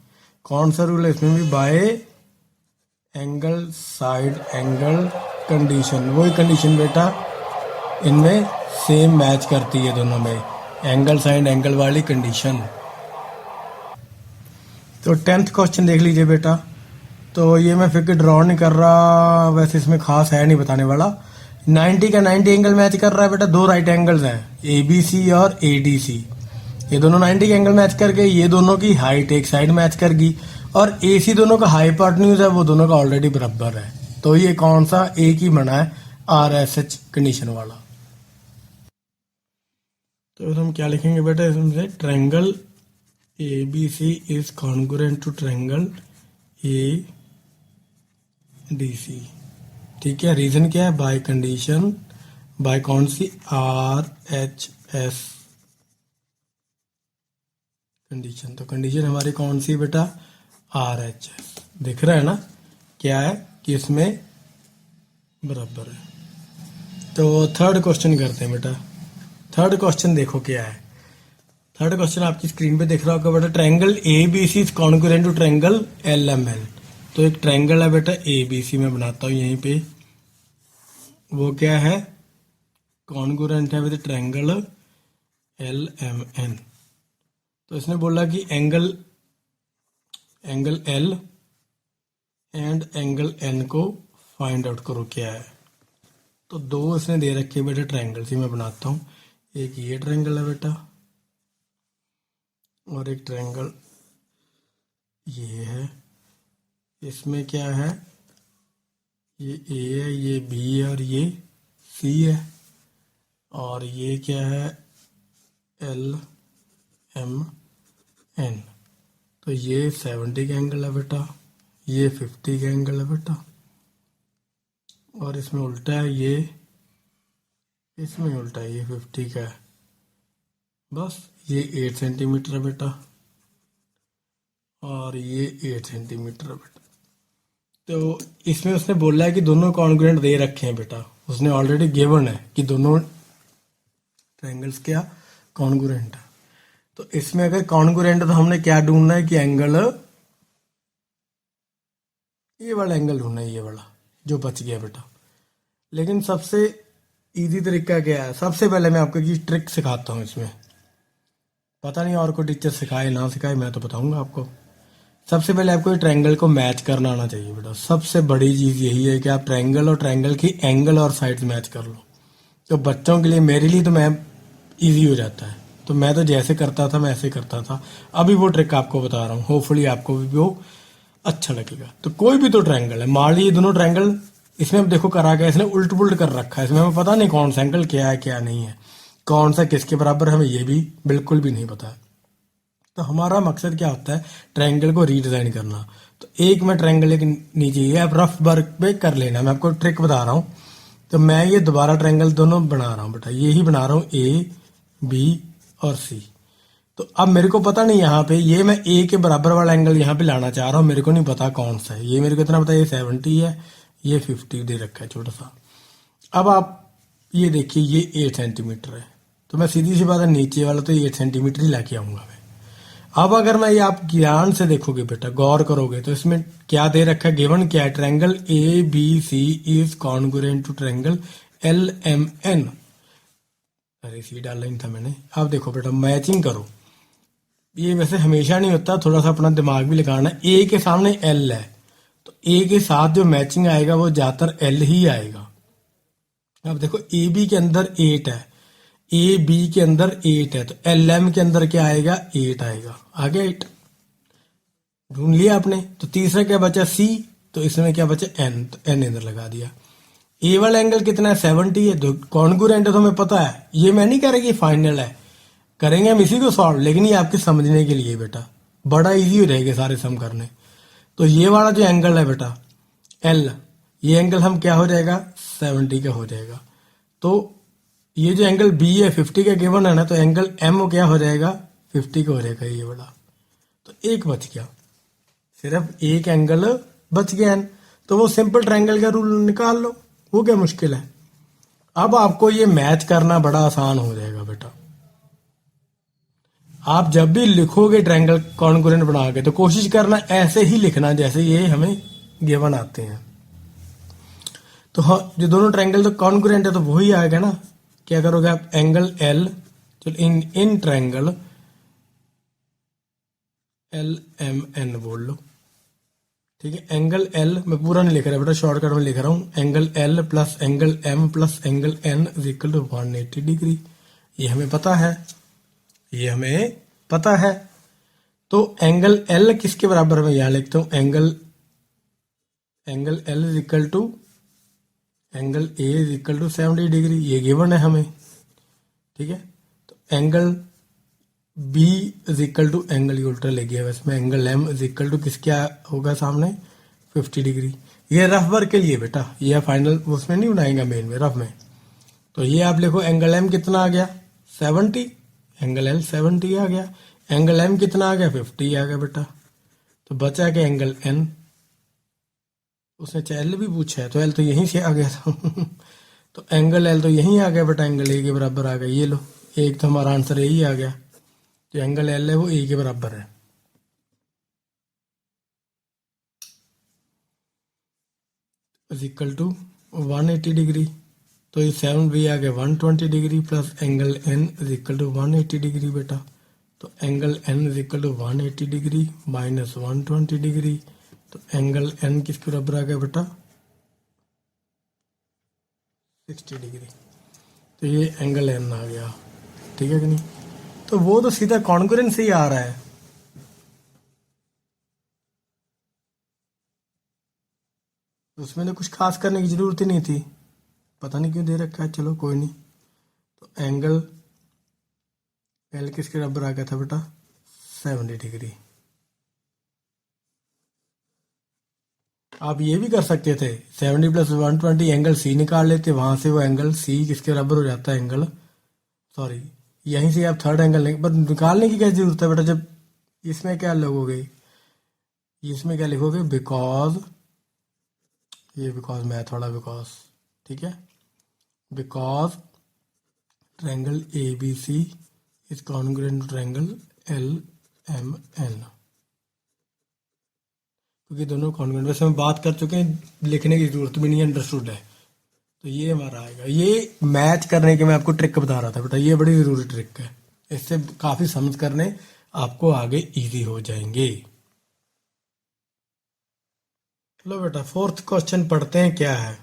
कौन सा रूल है इसमें भी, bye angle side angle condition. वही कंडीशन बेटा इनमें सेम मैच करती है दोनों में, एंगल साइड एंगल वाली कंडीशन। तो 10th क्वेश्चन देख लीजिए बेटा। तो ये मैं फिर ड्रॉ नहीं कर रहा, वैसे इसमें खास है नहीं बताने वाला। 90 का 90 एंगल मैच कर रहा है बेटा, 2 राइट एंगल्स हैं ए बी सी और ए डी सी। ये दोनों 90 के एंगल मैच करके ये दोनों की हाइट एक साइड मैच कर गई, और ए सी दोनों का हाइपोटेन्यूज है वो दोनों का ऑलरेडी बराबर है। तो ये कौन सा, एक ही बना है आर एस एच कंडीशन वाला। तो हम क्या लिखेंगे बेटा इसमें, triangle A B C is congruent to triangle A D C. ठीक है, रीजन क्या है, बाय कंडीशन, बाय कौन सी, आर एच एस कंडीशन। तो कंडीशन हमारी कौन सी बेटा, आर एच एस। दिख रहा है ना क्या है कि इसमें बराबर है। तो 3rd क्वेश्चन करते हैं बेटा। 3rd क्वेश्चन देखो क्या है। 3rd क्वेश्चन आपकी स्क्रीन पे दिख रहा होगा बेटा, triangle A B C is congruent to triangle L M N. तो एक ट्रायंगल है बेटा ए बी सी, मैं बनाता हूँ यहीं पे, वो क्या है, कॉन्ग्रुएंट है with triangle L M N. तो इसने बोला कि angle L and angle N को फाइंड आउट करो क्या है। तो 2 इसने दे रखे हैं बेटा ट्रायंगल, से मैं बनाता हूँ। एक ये ट्रायंगल है बेटा और एक ट्रायंगल ये है। इसमें क्या है, ये ए है, ये बी है और ये सी है, और ये क्या है, एल एम एन। तो ये 70 का एंगल है बेटा, ये 50 का एंगल है बेटा, और इसमें उल्टा है, ये इसमें उल्टा है, ये 50 का है। बस ये 8 सेंटीमीटर है बेटा और ये 8 सेंटीमीटर है बेटा। तो इसमें उसने बोला है कि दोनों कॉन्ग्रुएंट दे रखे हैं बेटा, उसने ऑलरेडी गिवन है कि दोनों ट्रायंगल्स क्या कॉन्ग्रुएंट है। तो इसमें अगर कॉन्ग्रुएंट है तो हमने क्या ढूंढना है कि एंगल, ये वाला एंगल ढूंढना है, ये वाला जो बच गया बेटा। लेकिन सबसे इजी तरीका क्या है, सबसे पहले मैं आपको ये ट्रिक सिखाता हूँ इसमें। पता नहीं और कोई टीचर सिखाए ना सिखाए, मैं तो बताऊंगा आपको। सबसे पहले आपको ट्रायंगल को मैच करना आना चाहिए बेटा। सबसे बड़ी चीज यही है कि आप ट्रायंगल और ट्रायंगल की एंगल और साइड्स मैच कर लो। तो बच्चों के लिए, मेरे लिए तो मैं इजी हो जाता है। तो मैं तो जैसे करता था मैं ऐसे करता था। अभी वो ट्रिक आपको बता रहा हूँ, होपफुली आपको भी वो अच्छा लगेगा। तो कोई भी तो ट्रायंगल है, मान लीजिए दोनों ट्रायंगल, इसमें अब देखो करा गया, इसने उल्ट पुल्ट कर रखा है, इसमें हमें पता नहीं कौन सा एंगल क्या है क्या नहीं है, कौन सा किसके बराबर है, हमें ये भी बिल्कुल भी नहीं पता है। तो हमारा मकसद क्या होता है, ट्रायंगल को रीडिजाइन करना। तो एक मैं ट्रायंगल एक नीचे ये आप रफ वर्क पे कर लेना, मैं आपको ट्रिक बता रहा हूँ। तो मैं ये दोबारा ट्रायंगल दोनों बना रहा हूँ बेटा, ये ही बना रहा हूँ, ए बी और सी। तो अब मेरे को पता नहीं यहाँ पे, ये मैं ए के बराबर वाला एंगल यहाँ पे लाना चाह रहा हूँ, मेरे को नहीं पता कौन सा है। ये मेरे को इतना पता है ये 70 है, ये 50 दे रखा है छोटा सा। अब आप ये देखिए ये 8 सेंटीमीटर है, तो मैं सीधी सी बात है नीचे वाला तो 8 सेंटीमीटर ही लाके आऊंगा मैं। अब अगर मैं ये आप ध्यान से देखोगे बेटा, गौर करोगे, तो इसमें क्या दे रखा है, गिवन क्या है, triangle A B C is congruent to triangle L M N. अरे सी डालना ही था मैंने। अब देखो बेटा मैचिंग करो, ये वैसे हमेशा नहीं होता, थोड़ा सा अपना दिमाग भी लगाना। ए के सामने एल है, तो ए के साथ जो मैचिंग आएगा वो ज्यादातर एल ही आएगा। अब देखो ए बी के अंदर 8 है, ए बी के अंदर 8 है, तो एल एम के अंदर क्या आएगा, 8 आएगा। आ गया 8, ढूंढ लिया आपने। तो तीसरा क्या बचा, सी, तो इसमें क्या बचा, एन, तो एन इधर लगा दिया। ए वाला एंगल कितना है, 70 है, तो कॉन्ग्रुएंट है तो हमें पता है। ये मैं नहीं कह रहा कि फाइनल है, करेंगे हम इसी को सॉल्व, लेकिन ये आपके समझने के लिए बेटा, बड़ा इजी हो जाएगा सारे सम करने। तो ये वाला जो एंगल है बेटा एल, ये एंगल हम क्या हो जाएगा, 70 का हो जाएगा। तो ये जो एंगल बी है 50 का गिवन है ना, तो एंगल एम क्या हो जाएगा, 50 का हो जाएगा ये वाला। तो एक बच गया, सिर्फ एक एंगल बच गया। तो वो सिंपल ट्रायंगल का रूल निकाल लो, वो क्या मुश्किल है। अब आपको ये मैच करना बड़ा आसान हो जाएगा बेटा। आप जब भी लिखोगे ट्रायंगल कॉन्ग्रुएंट बना के, तो कोशिश करना ऐसे ही लिखना जैसे ये हमें गिवन आते हैं। तो हाँ, जो दोनों ट्रायंगल तो कॉन्ग्रुएंट है तो वही आएगा ना। क्या करोगे आप, एंगल एल, चलो in triangle L M N बोल लो, ठीक है। एंगल एल मैं पूरा नहीं लिख रहा बेटा, शॉर्टकट में लिख रहा हूं, angle L plus angle M plus angle N is equal to 180 degree. ये हमें पता है, ये हमें पता है। तो एंगल एल किसके बराबर में यहां लिखता हूं, angle L is equal to angle A is equal to 70 degree, ये गिवन है हमें, ठीक है। तो angle B is equal to, angle ये उल्टा ले गया वैसे में, angle M is equal to किसके होगा सामने, 50 डिग्री। ये रफ वर्क के लिए बेटा, ये फाइनल उसमें नहीं बनाएगा, मेन में रफ में। तो ये आप लिखो, एंगल एम कितना आ गया, 70, एंगल एल 70 आ गया, एंगल एम कितना आ गया, 50 आ गया बेटा। तो बचा के एंगल एन, उसने एल भी पूछा है तो एल तो यहीं से आ गया था तो एंगल एल तो यहीं आ गया बेटा, एंगल ए के बराबर आ गया। ये लो, एक तो हमारा आंसर यही आ गया, जो एंगल एल है वो ए के बराबर है। इज इक्वल टू 180 डिग्री, तो ये 7 भी आ गया 120 degree plus angle N is equal to 180 degree बेटा। तो angle N is equal to 180 degree minus 120 degree, तो एंगल एन किसके बराबर आ गया बेटा, 60 डिग्री। तो ये एंगल एन आ गया, ठीक है कि नहीं। तो वो तो सीधा कॉन्ग्रुएंट से ही आ रहा है, उसमें तो कुछ खास करने की जरूरत ही नहीं थी, पता नहीं क्यों दे रखा है, चलो कोई नहीं। तो एंगल एल किसके बराबर आ गया था बेटा, 70 डिग्री। आप ये भी कर सकते थे, 70 प्लस 120 एंगल सी निकाल लेते, वहां से वो एंगल सी किसके बराबर हो जाता है, एंगल सॉरी यहीं से आप थर्ड एंगल लेंगे, पर निकालने की क्या जरूरत है बेटा। जब इसमें क्या लिखोगे, इसमें क्या लिखोगे, बिकॉज, ये बिकॉज मैं थोड़ा बिकॉज, ठीक है, because triangle A B C is congruent to triangle L M N, क्योंकि दोनों कॉन्ग्रुएंट, वैसे हम बात कर चुके हैं, लिखने की जरूरत भी नहीं है, अंडरस्टूड है। तो ये हमारा आएगा। ये मैच करने के मैं आपको ट्रिक बता रहा था बेटा, ये बड़ी जरूरी ट्रिक है, इससे काफी समझ करने आपको आगे इजी हो जाएंगे। लो बेटा फोर्थ क्वेश्चन पढ़ते हैं क्या है,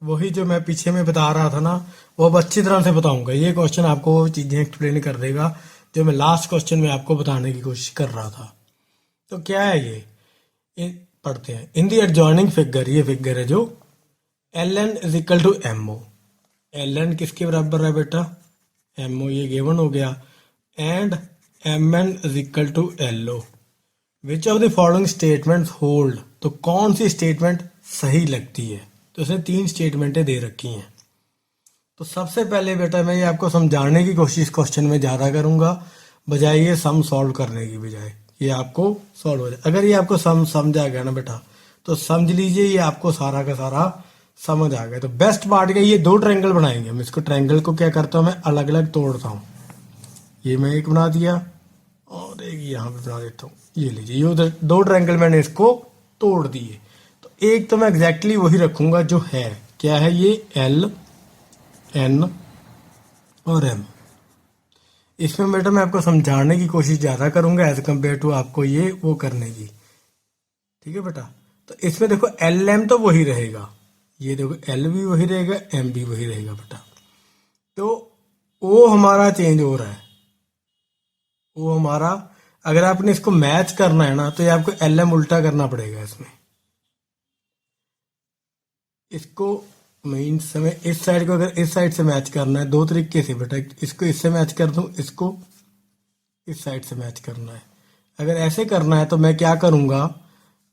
वही जो मैं पीछे में बता रहा था ना, वो अब अच्छी तरह से बताऊंगा। ये क्वेश्चन आपको वो चीजें एक्सप्लेन कर देगा जो मैं लास्ट क्वेश्चन में आपको बताने की कोशिश कर रहा था। तो क्या है पढ़ते हैं। इन दी एडजॉइनिंग फिगर, ये फिगर है जो L N is equal to M O. L N किसके बराबर है बेटा? एम ओ, ये गिवन हो गया। And M N is equal to L O. Which of the following statement hold, तो कौन सी स्टेटमेंट सही लगती है? तो इसने 3 स्टेटमेंटें दे रखी हैं। तो सबसे पहले बेटा मैं ये आपको समझाने की कोशिश क्वेश्चन में ज़्यादा करूंगा, बजाय ये सम सॉल्व करने की बजाय ये आपको सॉल्व हो जाए। अगर ये आपको सम समझ आ गया ना बेटा, तो समझ लीजिए ये आपको सारा का सारा समझ आ गया। तो बेस्ट पार्ट क्या, ये 2 ट्रायंगल बनाएंगे हम। इसको ट्रायंगल को क्या करता हूँ मैं, अलग अलग तोड़ता हूँ। ये मैं एक बना दिया और एक यहाँ पे बना देता हूँ। ये लीजिए, ये उधर 2 ट्रायंगल मैंने इसको तोड़ दिए। तो एक तो मैं एग्जैक्टली वही रखूंगा जो है। क्या है ये? एल एन और एम। इसमें बेटा मैं आपको समझाने की कोशिश ज़्यादा करूंगा एज कम्पेयर टू आपको ये वो करने की। ठीक है बेटा? तो इसमें देखो एल एम तो वही रहेगा, ये देखो एल भी वही रहेगा, एम भी वही रहेगा बेटा। तो ओ हमारा चेंज हो रहा है। वो हमारा, अगर आपने इसको मैच करना है ना, तो ये आपको एल एम उल्टा करना पड़ेगा इसमें। इसको मीन्स हमें इस साइड को अगर इस साइड से मैच करना है, 2 तरीके से बेटा। इसको इससे मैच कर दूं, इसको इस साइड से मैच करना है। अगर ऐसे करना है तो मैं क्या करूंगा,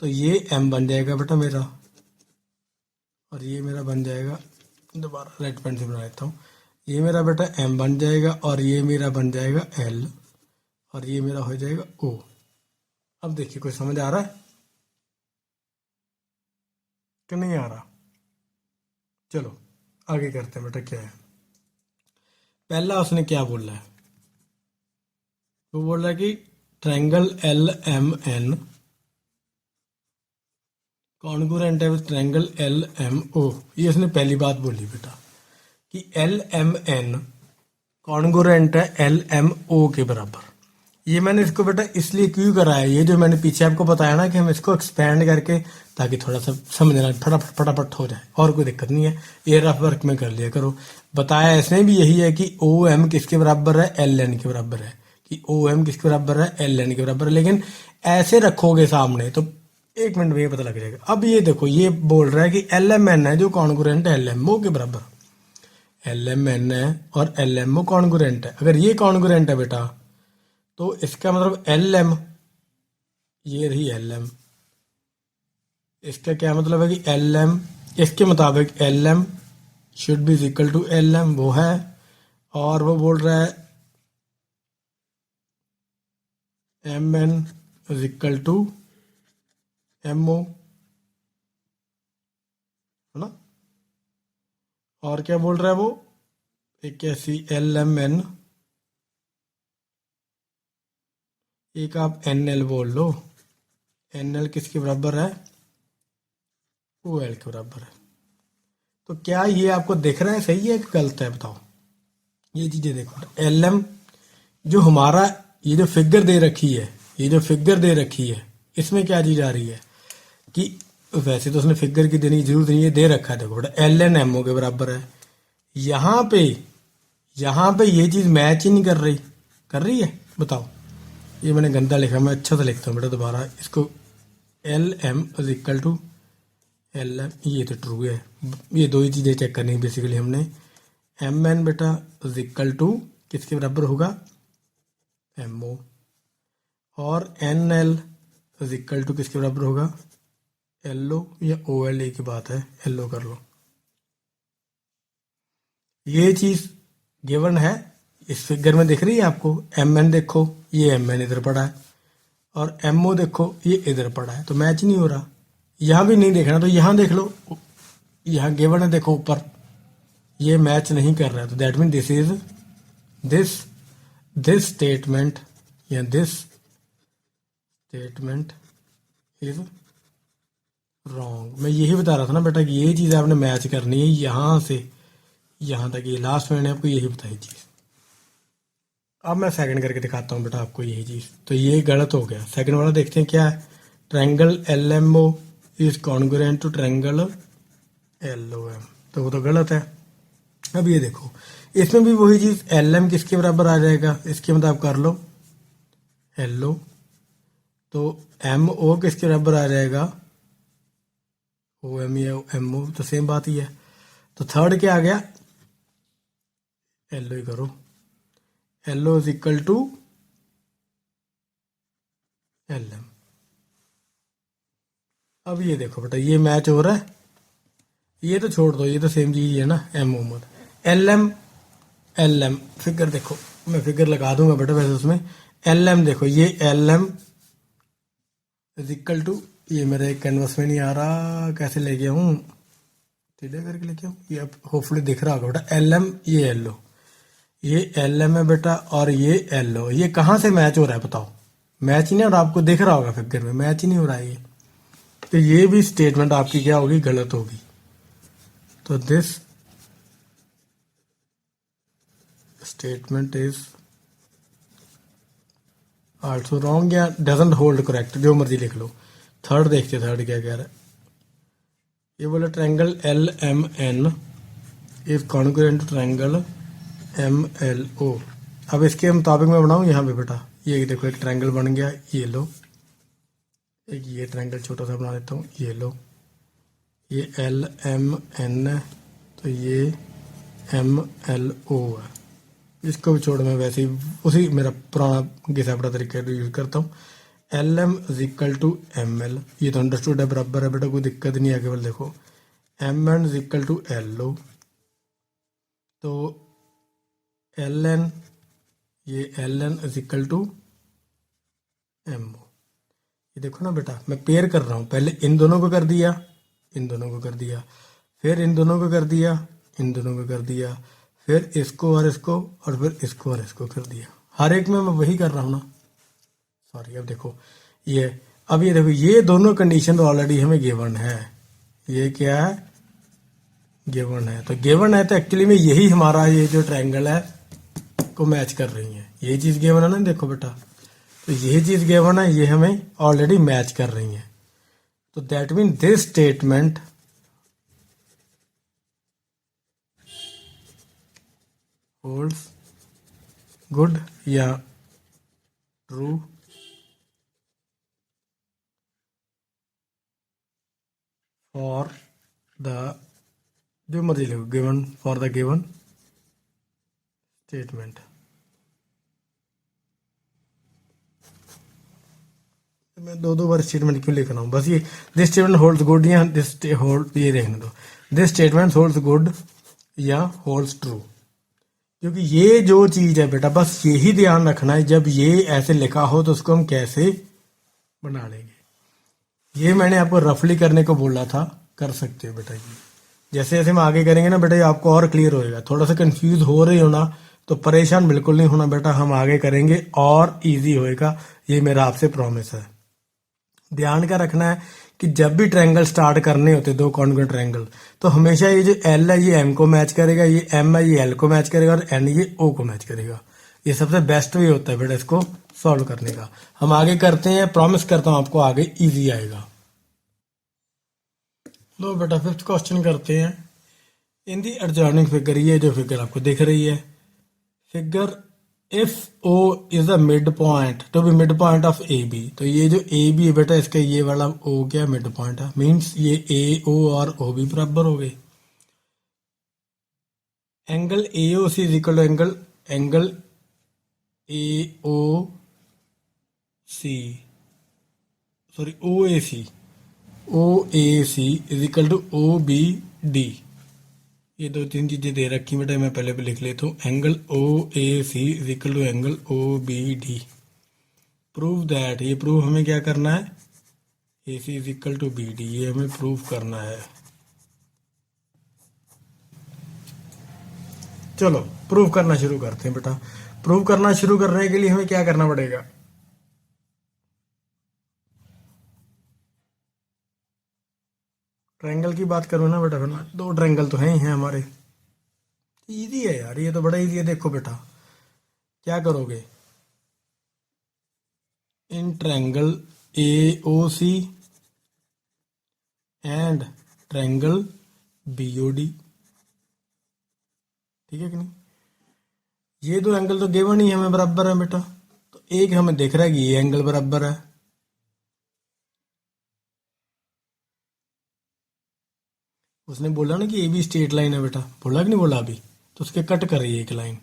तो ये एम बन जाएगा बेटा मेरा, और ये मेरा बन जाएगा, दोबारा रेड पेन से बना लेता हूँ। ये मेरा बेटा एम बन जाएगा और ये मेरा बन जाएगा एल, और ये मेरा हो जाएगा ओ। अब देखिए कोई समझ आ रहा है कि नहीं आ रहा? चलो आगे करते हैं बेटा। क्या है पहला, उसने क्या बोला है? वो बोल रहा है कि triangle L M N congruent है with triangle L M O. ये उसने पहली बात बोली बेटा कि एल एम एन कॉन्ग्रुएंट है एल एम ओ के बराबर। ये मैंने इसको बेटा इसलिए क्यों करा है, ये जो मैंने पीछे आपको बताया ना कि हम इसको एक्सपेंड करके, ताकि थोड़ा सा समझना फटाफट फटाफट हो जाए, और कोई दिक्कत नहीं है। ये रफ वर्क में कर लिया करो। बताया इसने भी यही है कि ओ एम किसके बराबर है? एल एन के बराबर है। कि ओ एम किसके बराबर है? एल एन के बराबर है। लेकिन ऐसे रखोगे सामने तो 1 मिनट में ये पता लग जाएगा। अब ये देखो, ये बोल रहा है कि एल एम एन है जो कॉन्ग्रुएंट है एल एम ओ के बराबर। एल एम एन है और एल एम ओ कॉन्ग्रुएंट है। अगर ये कॉन्ग्रुएंट है बेटा, तो इसका मतलब एल एम, ये रही एल एम, इसका क्या मतलब है कि एल एम, इसके मुताबिक L M should be equal to L M, वो है। और वो बोल रहा है M N is equal to M O, है ना? और क्या बोल रहा है वो, एक ऐसी एल एम एन, एक आप एन एल बोल लो। एन एल किसके बराबर है? ओ एल के बराबर है। तो क्या ये आपको दिख रहा है सही है कि गलत है? बताओ। ये चीजें देखो, एल एम जो हमारा, ये जो फिगर दे रखी है, ये जो फिगर दे रखी है, इसमें क्या चीज आ रही है कि वैसे तो उसने फिगर की देने की जरूरत नहीं है, दे रखा है। देखो बेटा एल एन एम ओ के बराबर है। यहाँ पे ये चीज मैच ही नहीं कर रही। कर रही है? बताओ। ये मैंने गंदा लिखा, मैं अच्छा से लिखता हूँ बेटा दोबारा इसको। L M is equal to L M, ये तो ट्रू है। ये 2 ही चीजें चेक करनी है बेसिकली हमने। एम एन बेटा इज इक्वल टू किसके बराबर होगा? M O. और N L is equal to किसके बराबर होगा? एल ओ या ओ एल, ए की बात है, एल ओ कर लो। ये चीज गिवन है, इस फिगर में दिख रही है आपको। एम एन देखो, ये एम एन इधर पड़ा है, और एम ओ देखो ये इधर पड़ा है, तो मैच नहीं हो रहा। यहां भी नहीं देखना तो यहां देख लो, यहां गिवन है देखो ऊपर, ये मैच नहीं कर रहा है। तो that mean this is this statement, या दिस स्टेटमेंट इज रॉन्ग। मैं यही बता रहा था ना बेटा कि ये चीज आपने मैच करनी है यहां से यहां तक। ये लास्ट में मैंने आपको यही बताई चीज। अब मैं सेकंड करके दिखाता हूँ बेटा आपको यही चीज। तो ये गलत हो गया। सेकंड वाला देखते हैं क्या है। Triangle L M O is congruent to triangle L O M. तो वो तो गलत है। अब ये देखो, इसमें भी वही चीज, एल एम किसके बराबर आ जाएगा, इसके मतलब आप कर लो एल ओ, तो एम ओ किसके बराबर आ जाएगा, ओ एम या एम ओ, तो सेम बात ही है। तो थर्ड क्या आ गया, एल ओ ही करो, L O is equal to L M. अब ये देखो बेटा, ये मैच हो रहा है, ये तो छोड़ दो, ये तो सेम चीज है ना, M Mohammed, L M figure देखो, मैं फिगर लगा दूंगा बेटा वैसे उसमें, एल एम देखो, ये L M is equal to, ये मेरे कैनवस में नहीं आ रहा, कैसे ले गया हूँ, टेढ़े करके लेके आऊँ, ये अब होपफुली दिख रहा होगा बेटा, एल एम ये एल ओ, ये एल एम है बेटा, और ये एल ओ, ये कहाँ से मैच हो रहा है बताओ, मैच ही नहीं हो रहा, आपको दिख रहा होगा फिगर में मैच ही नहीं हो रहा है ये, तो ये भी स्टेटमेंट आपकी क्या होगी, गलत होगी। तो this statement is also wrong या डजंट होल्ड करेक्ट, जो मर्जी लिख लो। थर्ड देखते, थर्ड क्या कह रहा है, ये बोला triangle L M N is congruent to triangle M L O. अब इसके मुताबिक मैं बनाऊं यहाँ पे बेटा, ये देखो एक ट्रायंगल बन गया, ये लो, एक ये ट्रायंगल छोटा सा बना देता हूँ, ये लो, ये एल एम एन है, तो ये एम एल ओ है, इसको भी छोड़, मैं वैसे ही उसी मेरा पुराना घिसा पड़ा तरीका यूज करता हूँ, L M is equal to M L, ये तो अंडरस्टूड है, बराबर है बेटा, कोई दिक्कत नहीं है, केवल देखो M N is equal to L O, तो एल एन, ये L N is equal to M O, ये देखो ना बेटा, मैं पेयर कर रहा हूँ, पहले इन दोनों को कर दिया, इन दोनों को कर दिया, फिर इन दोनों को कर दिया, इन दोनों को कर दिया, फिर इसको और इसको, और फिर इसको और इसको कर दिया, हर एक में मैं वही कर रहा हूँ ना, सॉरी। अब देखो ये, अब ये देखो, ये दोनों कंडीशन तो ऑलरेडी हमें गिवन है, ये क्या है, गिवन है, तो गिवन है तो एक्चुअली में यही हमारा ये जो ट्रायंगल है को मैच कर रही है, ये चीज गिवन है ना, देखो बेटा, तो यही चीज गिवन है, ये हमें ऑलरेडी मैच कर रही है, तो that mean this statement holds good या ट्रू फॉर द, जो मर्जी लिखो, given for the given statement. मैं दो दो बार स्टेटमेंट क्यों लिख रहा हूँ, बस ये दिस स्टेटमेंट होल्ड्स गुड या दिस होल्ड, ये देखने दो, दिस स्टेटमेंट होल्ड्स गुड या होल्ड्स ट्रू, क्योंकि ये जो चीज है बेटा, बस यही ध्यान रखना है, जब ये ऐसे लिखा हो तो उसको हम कैसे बना लेंगे, ये मैंने आपको रफली करने को बोला था, कर सकते हो बेटा, ये जैसे जैसे हम आगे करेंगे ना बेटा, ये आपको और क्लियर होएगा, थोड़ा सा कंफ्यूज हो रही हो ना, तो परेशान बिल्कुल नहीं होना बेटा, हम आगे करेंगे और इजी होएगा, ये मेरा आपसे प्रॉमिस है। ध्यान क्या रखना है कि जब भी ट्रायंगल स्टार्ट करने होते, दो कॉन्ग्रुएंट ट्रायंगल, तो हमेशा ये जो एल है ये एम को मैच करेगा, ये एम है ये एल को मैच करेगा, और एन ये ओ को मैच करेगा, ये सबसे बेस्ट वे होता है बेटा इसको सॉल्व करने का। हम आगे करते हैं, प्रॉमिस करता हूं आपको आगे इजी आएगा। लो बेटा फिफ्थ क्वेश्चन करते हैं। इन दी एडजॉइनिंग फिगर, ये जो फिगर आपको दिख रही है, figure if O is the mid point to B mid point of A B, तो ये जो ए बी है बेटा, इसका ये वाला ओ क्या मिड पॉइंट है, मीन्स ये ए ओ और ओ बी बराबर हो गए, angle A O C is equal to angle A O C, sorry O A C, O A C is equal to O B D, ये दो तीन चीजें दे रखी बेटा, मैं पहले भी लिख लेता हूँ, angle O A C is equal to angle O B D, prove that, ये प्रूव हमें क्या करना है, A C is equal to B D, ये हमें प्रूव करना है। चलो प्रूव करना शुरू करते हैं बेटा। प्रूव करना शुरू करने के लिए हमें क्या करना पड़ेगा, ट्रायंगल की बात करूँ ना बेटा, फिर दो ट्रायंगल तो हैं ही हैं हमारे, इजी है यार, ये तो बड़ा इजी है। देखो बेटा क्या करोगे, in triangle A O C and triangle B O D, ठीक है कि नहीं। ये दो एंगल तो गिवन ही हमें बराबर है बेटा, तो एक हमें दिख रहा है कि ये एंगल बराबर है, उसने बोला ना कि ए बी स्ट्रेट लाइन है बेटा, बोला कि नहीं बोला अभी, तो उसके कट कर रही है एक लाइन।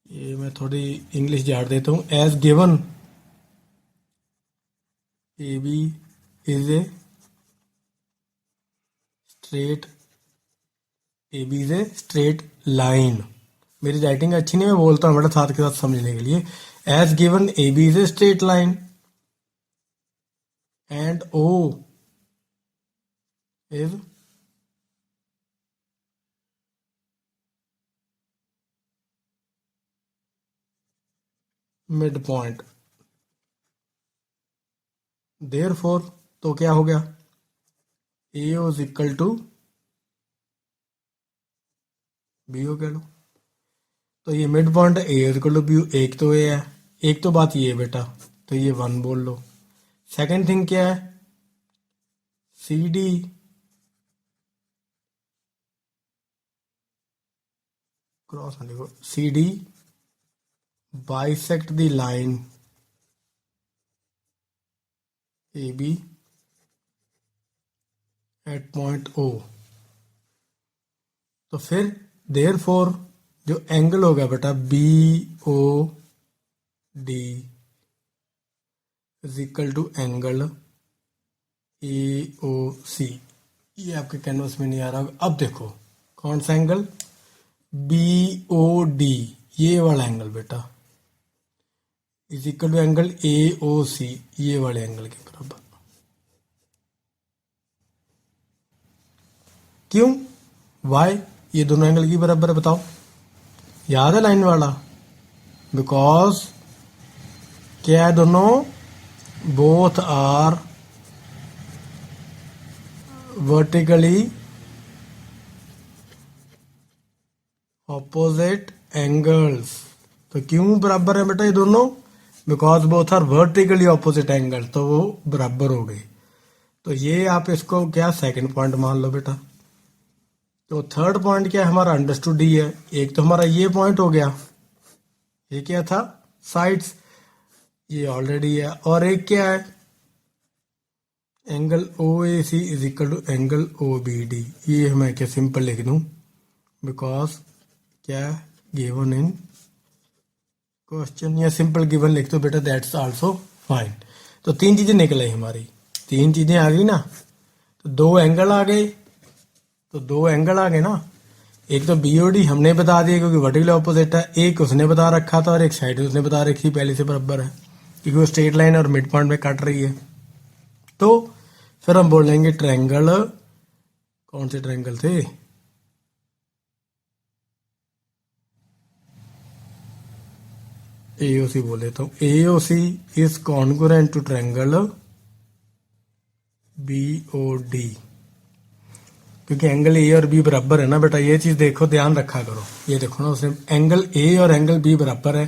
ये मैं थोड़ी इंग्लिश झाड़ देता हूँ। As given A B is a straight, A B is a straight line. मेरी राइटिंग अच्छी नहीं, मैं बोलता हूँ बेटा साथ के साथ समझने के लिए। As given A B is a straight line and O is mid point, therefore तो क्या हो गया, A O is equal to B O कह लो। तो ये mid point A is equal to B, एक तो ये है, एक तो बात ये है बेटा, तो ये 1 बोल लो। सेकंड थिंग क्या है, सी डी क्रॉस लिखो, C D bisect the line A B at point O. तो फिर देयरफॉर जो एंगल होगा बेटा B O D is equal to angle A O C. ये आपके कैनवस में नहीं आ रहा होगा, अब देखो कौन सा एंगल, बी ओ डी, ये वाला एंगल बेटा is equal to angle A O C, ये वाले एंगल के बराबर। क्यों, वाई, ये दोनों एंगल की बराबर है, बताओ, याद है लाइन वाला, बिकॉज क्या है दोनों, both are vertically opposite angles. तो क्यों बराबर है बेटा ये दोनों, because both are vertically opposite angle, तो वो बराबर हो गए। तो ये आप इसको क्या सेकंड पॉइंट मान लो बेटा। तो थर्ड पॉइंट क्या है हमारा, अंडरस्टूड डी है। एक तो हमारा ये पॉइंट हो गया, ये क्या था, साइड्स, ये ऑलरेडी है। और एक क्या है, angle O A C is equal to angle O B D. ये मैं क्या सिंपल लिख दूं, बिकॉज क्या गिवन इन क्वेश्चन, या सिंपल गिवन लिख दो बेटा, दैट्स आल्सो फाइन। तो तीन चीजें निकल आई हमारी, तीन चीजें आ गई ना, तो दो एंगल आ गए, तो दो एंगल आ गए ना। एक तो बीओडी हमने बता दिया क्योंकि वर्टिकल ऑपोजिट है, एक उसने बता रखा था और एक साइड उसने बता रखी पहले से बराबर है क्योंकि वो स्ट्रेट लाइन और मिड पॉइंट में काट रही है। तो फिर हम बोल लेंगे ट्रायंगल, कौन से ट्रायंगल थे, एओसी बोल देता हूं, AOC is congruent to triangle BOD, क्योंकि एंगल ए और बी बराबर है ना बेटा, ये चीज देखो ध्यान रखा करो। ये देखो ना उसने एंगल ए और एंगल बी बराबर है,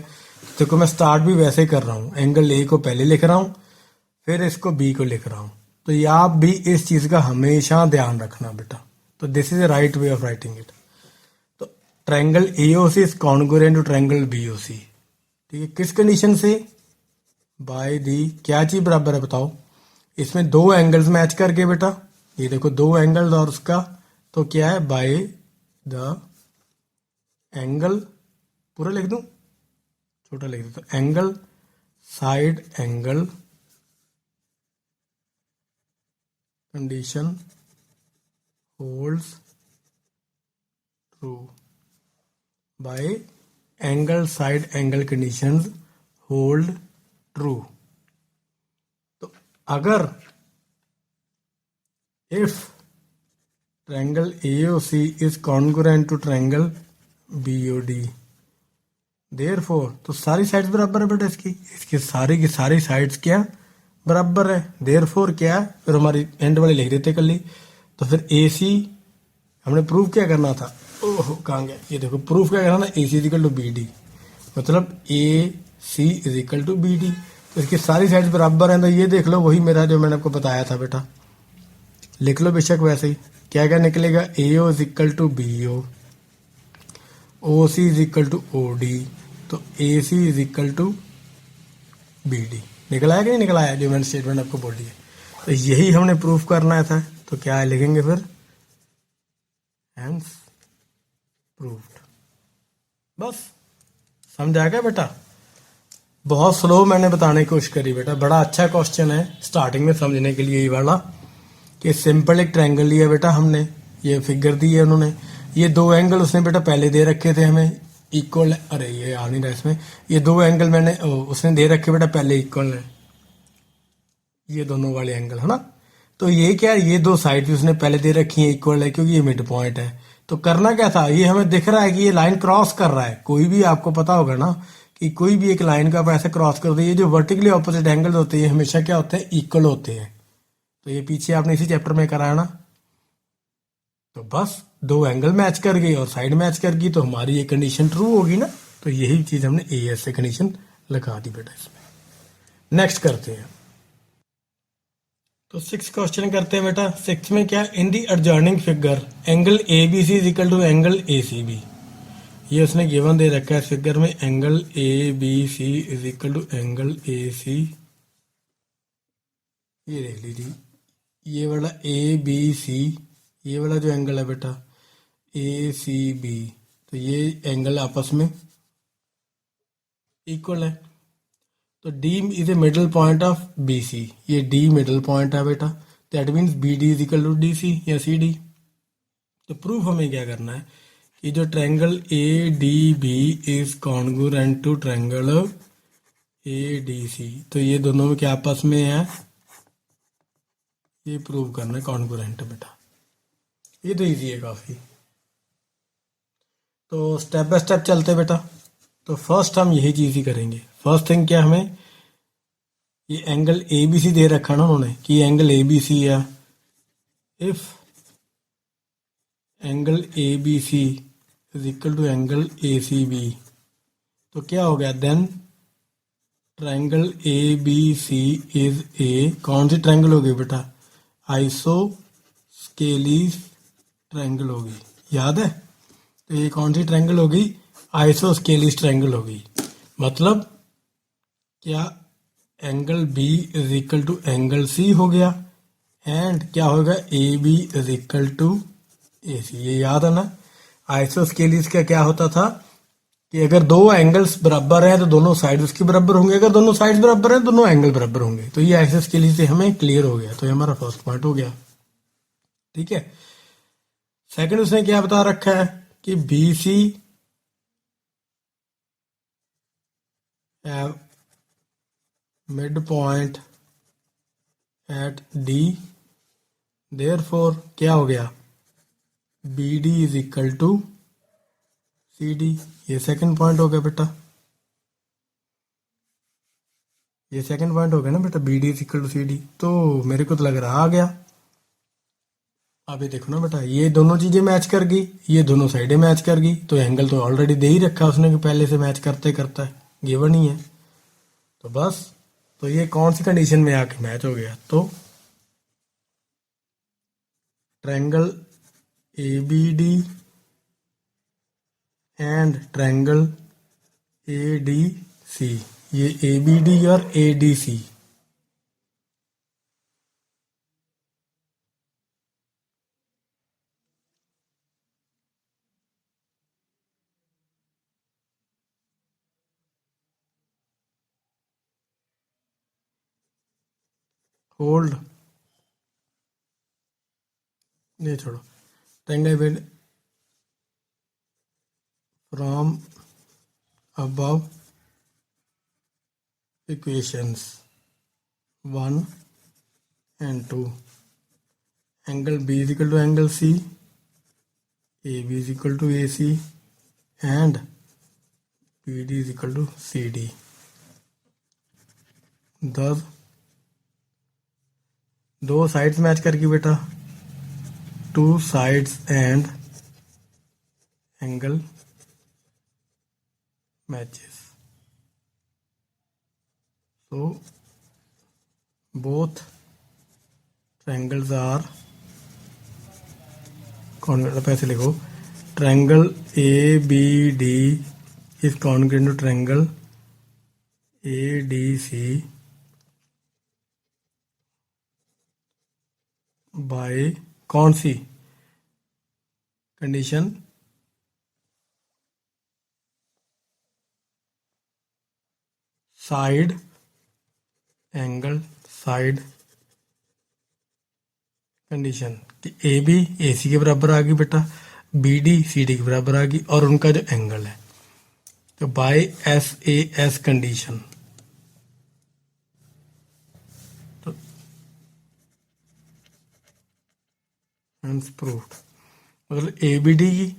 देखो मैं स्टार्ट भी वैसे ही कर रहा हूँ, एंगल ए को पहले लिख रहा हूँ फिर इसको बी को लिख रहा हूँ। तो ये आप भी इस चीज का हमेशा ध्यान रखना बेटा। तो this is a right way of writing it. तो triangle AOC is congruent to triangle BOC, ठीक है, किस कंडीशन से, बाय दी, क्या चीज बराबर है बताओ, इसमें दो एंगल्स मैच करके बेटा, ये देखो दो एंगल और उसका, तो क्या है, बाय द एंगल, पूरा लिख दूं, छोटा लिख देता, angle side angle condition holds true, bye angle side angle conditions hold true. तो अगर if triangle AOC is congruent to triangle BOD, therefore तो सारी साइड्स बराबर है बेटा इसकी, इसकी सारी की सारी साइड्स क्या बराबर है, therefore क्या, फिर हमारी एंड वाली लिख देते कर ली। तो फिर AC हमने प्रूफ क्या करना था, ओह कहाँ गया, ये देखो प्रूफ क्या करना था, AC is equal to BD, मतलब AC is equal to BD। तो इसकी सारी साइड्स बराबर हैं, तो ये देख लो वही मेरा जो मैंने आपको बताया था बेटा, लिख लो बेशक वैसे ही। क्या क्या निकलेगा, A O is equal to B O C is equal to O D, तो A C is equal to B D. निकला है कि नहीं निकला है, जो मैंने स्टेटमेंट आपको बोल दिया। तो यही हमने प्रूफ करना था, तो क्या लिखेंगे फिर, हेंस प्रूव्ड। बस समझ आ गया बेटा। बहुत स्लो मैंने बताने की कोशिश करी बेटा, बड़ा अच्छा क्वेश्चन है स्टार्टिंग में समझने के लिए ये वाला, कि सिंपल एक ट्रायंगल लिया बेटा हमने, ये फिगर दी है उन्होंने, ये दो एंगल उसने बेटा पहले दे रखे थे हमें इक्वल, अरे ये आ नहीं रहा इसमें, ये दो एंगल मैंने उसने दे रखे बेटा पहले इक्वल है, ये दोनों वाले एंगल है ना। तो ये क्या है, ये दो साइड भी उसने पहले दे रखी है इक्वल है, क्योंकि ये मिड पॉइंट है। तो करना क्या था, ये हमें दिख रहा है कि ये लाइन क्रॉस कर रहा है, कोई भी आपको पता होगा ना कि कोई भी एक लाइन का आप ऐसे क्रॉस कर दो, ये जो वर्टिकली ऑपोजिट एंगल होते हैं ये हमेशा क्या होते हैं, इक्वल होते हैं। तो ये पीछे आपने इसी चैप्टर में कराया ना। तो बस दो एंगल मैच कर गई और साइड मैच कर गई, तो हमारी ये कंडीशन ट्रू होगी ना। तो यही चीज हमने ए एस से कंडीशन लगा दी बेटा इसमें। नेक्स्ट करते हैं, तो 6 क्वेश्चन करते हैं बेटा। 6 में क्या, in the adjoining figure angle A B C is equal to angle A C B. ये उसने गिवन दे रखा है फिगर में, angle A B C is equal to angle A C, ये देख लीजिए, ये वाला ए बी सी, ये वाला जो एंगल है बेटा ए सी बी, तो ये एंगल आपस में इक्वल है। तो D is a middle point of B C, ये डी मिडल पॉइंट है बेटा, that means B D is equal to D C या सी डी। तो प्रूफ हमें क्या करना है कि जो triangle A D B is congruent to triangle A D C, तो ये दोनों में क्या आपस में है, ये प्रूव करना है कॉन्ग्रुएंट बेटा। ये तो इजी है काफी। तो स्टेप बाय स्टेप चलते बेटा। तो फर्स्ट हम यही चीज ही करेंगे। फर्स्ट थिंग क्या, हमें ये एंगल ए बी सी दे रखा ना उन्होंने कि एंगल ए बी सी है, if angle A B C is equal to angle A C B, तो क्या हो गया, then triangle A B C is a, कौन सी ट्रायंगल होगी बेटा, आइसो स्केलीस ट्रायंगल होगी, याद है। तो ये कौन सी ट्रायंगल होगी, आइसो स्केलीस ट्रायंगल होगी। मतलब क्या, angle B is equal to angle C हो गया, एंड क्या होगा, A B is equal to A C, ये याद है ना। आइसोस्केलिस का क्या होता था कि अगर दो एंगल्स बराबर हैं तो दोनों साइड उसके बराबर होंगे, अगर दोनों साइड बराबर हैं दोनों एंगल बराबर होंगे। तो ये आइसोस्केलिस से हमें क्लियर हो गया, तो ये हमारा फर्स्ट पॉइंट हो गया, ठीक है। सेकंड उसने क्या बता रखा है कि B C mid point at D, therefore क्या हो गया, B D is equal to C D. ये सेकंड पॉइंट हो गया बेटा, ये सेकंड पॉइंट हो गया ना बेटा, B D is equal to C D. तो मेरे को तो लग रहा आ गया। अब ये देखो ना बेटा, ये दोनों चीजें मैच कर गई, ये दोनों साइडें मैच कर गई, तो एंगल तो ऑलरेडी दे ही रखा उसने कि पहले से मैच करते करता है, गिवन ही है। तो बस, तो ये कौन सी कंडीशन में आके मैच हो गया, तो triangle A B D and triangle A D C, ये ए बी डी और ए डी सी होल्ड, ये छोड़ो, triangle from above equations 1 and 2, angle B is equal to angle C, AB is equal to AC, and BD is equal to CD. Thus दो साइड्स मैच करके बेटा, two sides and angle matches, so both triangles are congruent पैसे लिखो, triangle A B D is congruent to triangle A D C by कौन सी condition, side angle side condition कि ए बी ए सी के बराबर आ गई बेटा, बी डी सी डी के बराबर आ गई, और उनका जो एंगल है तो by S A S condition. तो प्रूव्ड मतलब ए बी डी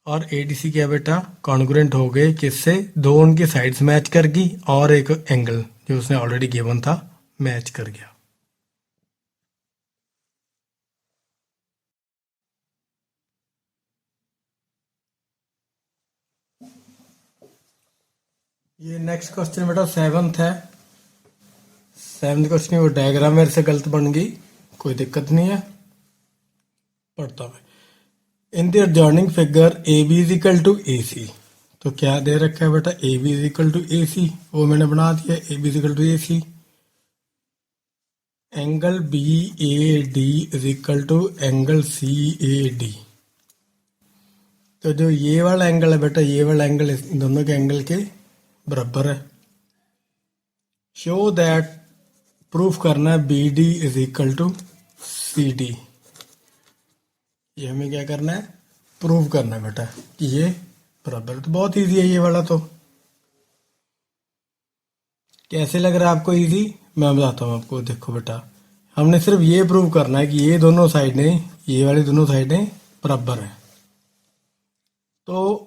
और ए डी सी क्या बेटा कॉन्ग्रुएंट हो गए, किससे, दो उनकी साइड्स मैच कर गई और एक एंगल जो उसने ऑलरेडी गिवन था मैच कर गया। ये नेक्स्ट क्वेश्चन बेटा सेवंथ है। सेवंथ क्वेश्चन वो डायग्राम मेरे से गलत बन गई, कोई दिक्कत नहीं है, पढ़ता मैं। In the adjoining figure A B is equal to A C, तो क्या दे रखा है बेटा A B is equal to A C, वो मैंने बना दिया A B is equal to A C. Angle B A D is equal to angle C A D, तो जो ये वाला एंगल है बेटा ये वाला एंगल इन दोनों के एंगल के बराबर है। शो दैट प्रूफ करना है B D is equal to C D, ये हमें क्या करना है प्रूव करना है बेटा कि ये बराबर है। तो बहुत इजी है ये वाला, तो कैसे लग रहा है आपको इजी मैं बताता हूँ आपको। देखो बेटा हमने सिर्फ ये प्रूव करना है कि ये दोनों साइडें, ये वाली दोनों साइडें बराबर है। तो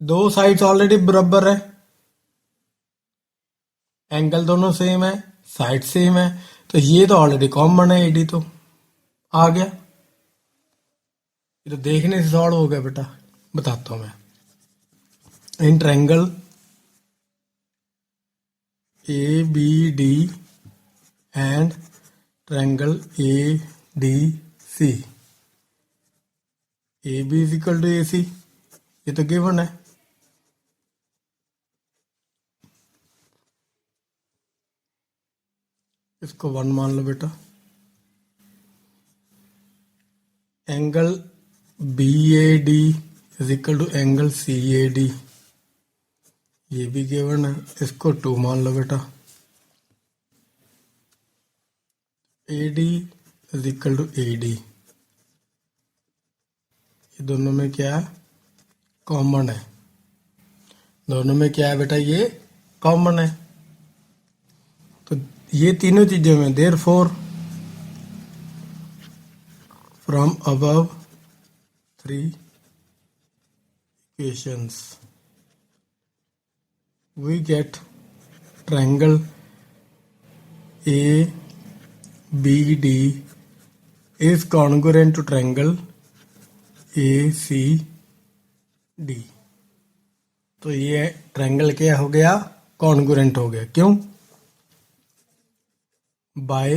दो साइड्स ऑलरेडी बराबर है, एंगल दोनों सेम है, साइड सेम है, तो ये तो ऑलरेडी कॉमन है, एडी तो आ गया। ये तो देखने से सॉल्व हो गया बेटा, बताता हूं मैं। In triangle A B D and triangle A D C, A B is equal to A C, ये तो गिवन है। इसको 1 मान लो बेटा। Angle B A D is equal to angle C A D, ये भी गिवन है, इसको 2 मान लो बेटा। A D is equal to A D, ये दोनों में क्या है कॉमन है, दोनों में क्या है बेटा ये कॉमन है। तो ये तीनों चीजों में therefore from above 3 equations we get triangle A B D is congruent to triangle A C D। तो ये ट्रायंगल क्या हो गया कॉन्ग्रुएंट हो गया, क्यों, बाय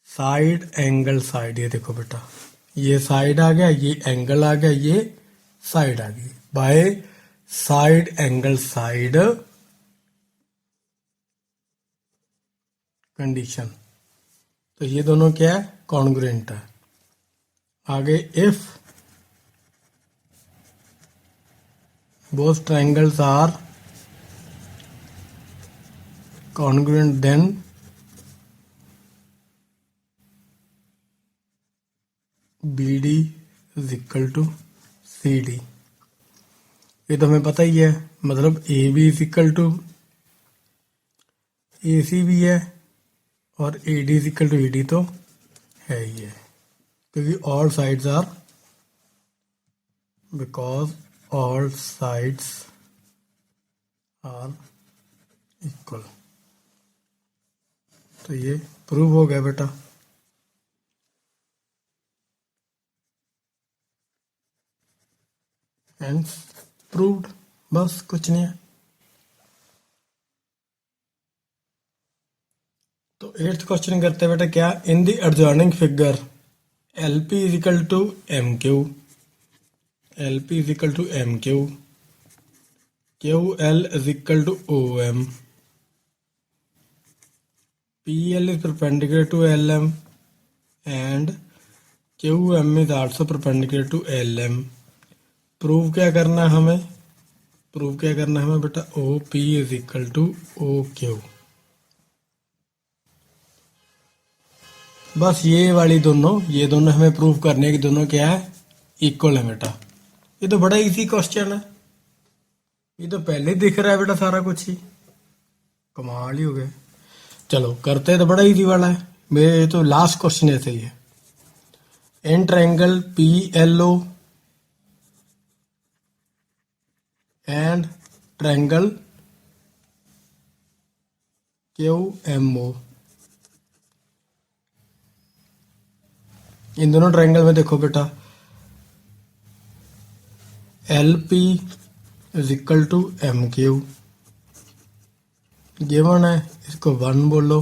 साइड एंगल साइड। ये देखो बेटा ये साइड आ गया, ये एंगल आ गया, ये साइड आ गई, by side angle side condition. तो ये दोनों क्या है कॉन्ग्रुएंट है। आगे if both triangles are congruent then BD is equal to CD। ये तो हमें पता ही है, मतलब AB is equal to AC भी है और AD is equal to ED तो है ही है, क्योंकि all sides are, because all sides are equal। तो ये प्रूव हो गया बेटा। एंड प्रूव्ड, बस कुछ नहीं है। तो एट्थ क्वेश्चन करते हैं बेटा क्या, in the adjoining figure L P is equal to M Q, L P is equal to M Q, Q L is equal to O M, P L is perpendicular to L M and Q M is also perpendicular to L M. Prove क्या करना है हमें, प्रूव क्या करना है हमें बेटा, O P is equal to O Q. बस ये दोनों हमें प्रूव करने की, दोनों क्या है, इक्वल है बेटा। ये तो बड़ा इजी क्वेश्चन है, ये तो पहले ही दिख रहा है बेटा सारा कुछ ही, कमाल ही हो गए। चलो करते हैं, तो बड़ा इजी वाला है, मेरे तो लास्ट क्वेश्चन ऐसे ही है। In triangle P L O and triangle Q M O, इन दोनों ट्रायंगल में देखो बेटा, L P is equal to M Q given है, इसको 1 बोलो।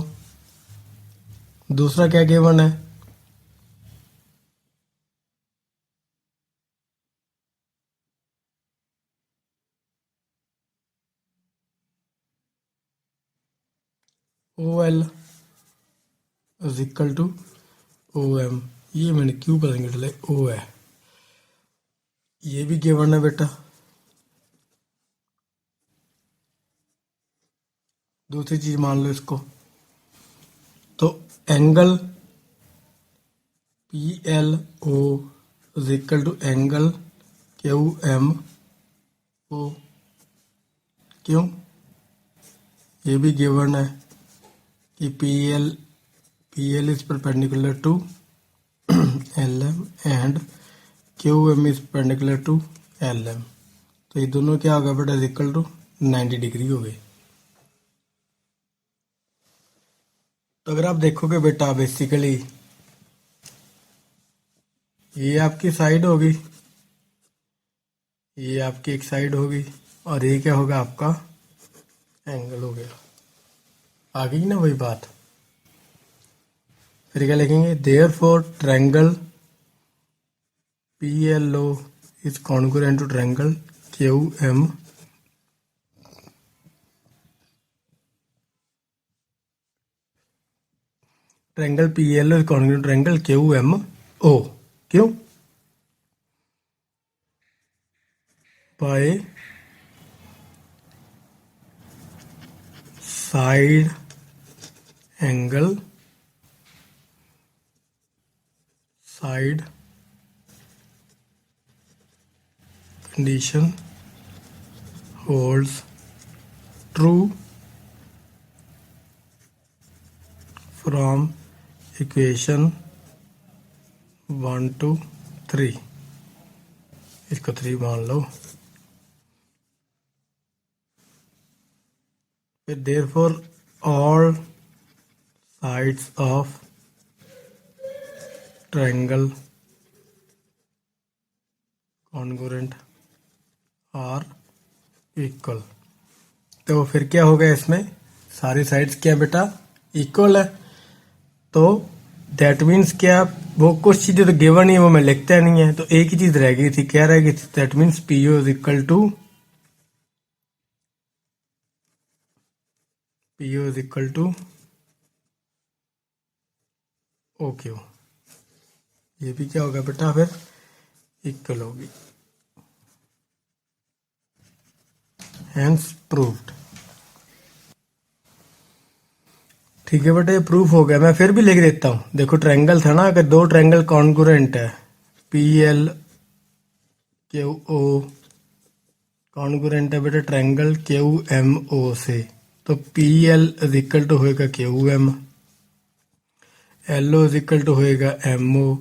दूसरा क्या गिवन है, O L is equal to O M, ये मैंने क्यों पता डाले, ओ है, ये भी गिवन है बेटा। दूसरी चीज मान लो इसको, तो angle P L O is equal to angle Q M O, क्यों, ये भी गिवन है कि P L is perpendicular to L M and Q M is perpendicular to L M, तो ये दोनों क्या होगा बेटा, इज इक्वल टू 90 डिग्री हो गई। तो अगर आप देखोगे बेटा, बेसिकली ये आपकी साइड होगी, ये आपकी एक साइड होगी, और ये क्या होगा, आपका एंगल हो गया। आ गई ना वही बात। फिर क्या लिखेंगे, therefore triangle P L O is congruent to triangle Q M, triangle P L O is congruent to triangle Q M O, क्यों, by side angle, side condition holds true from equation 1 to 3, इसको 3 मान लो। फिर therefore all sides of triangle congruent are equal. तो फिर क्या हो गया, इसमें सारी साइड्स क्या बेटा, इक्वल है। तो दैट मीन्स क्या, वो कुछ चीजें तो गिवन ही है, वो मैं लिखता नहीं है, तो एक ही चीज रह गई थी, क्या रह गई थी, that means P O is equal to, P O is equal to O Q, ये भी क्या होगा बेटा, फिर इक्वल होगी। Hence proved। ठीक है बेटा, ये प्रूफ हो गया। मैं फिर भी लिख देता हूँ, देखो ट्रायंगल था ना, अगर दो ट्रायंगल कॉन्ग्रुएंट है, P L Q O congruent है बेटा ट्रायंगल क्यू एम ओ से, तो P L is equal to होएगा Q M, L O is equal to होएगा एम ओ,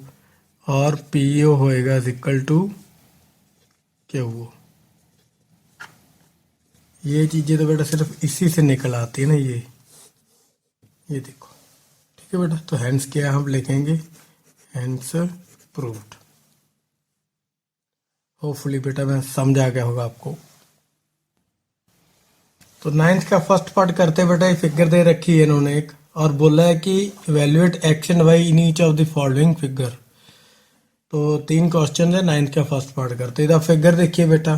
और पी ओ होएगा is equal to Q O. ये चीजें तो बेटा सिर्फ इसी से निकल आती है ना, ये देखो, ठीक है बेटा। तो हैंस क्या हम लिखेंगे, हैंस प्रूव्ड। होपफुली बेटा मैं समझ आ गया होगा आपको। तो 9th का फर्स्ट पार्ट करते बेटा, ये फिगर दे रखी है इन्होंने एक, और बोला है कि evaluate x and y in each of the following figure. तो 3 क्वेश्चन है, 9th का फर्स्ट पार्ट करते हैं। इधर फिगर देखिए बेटा,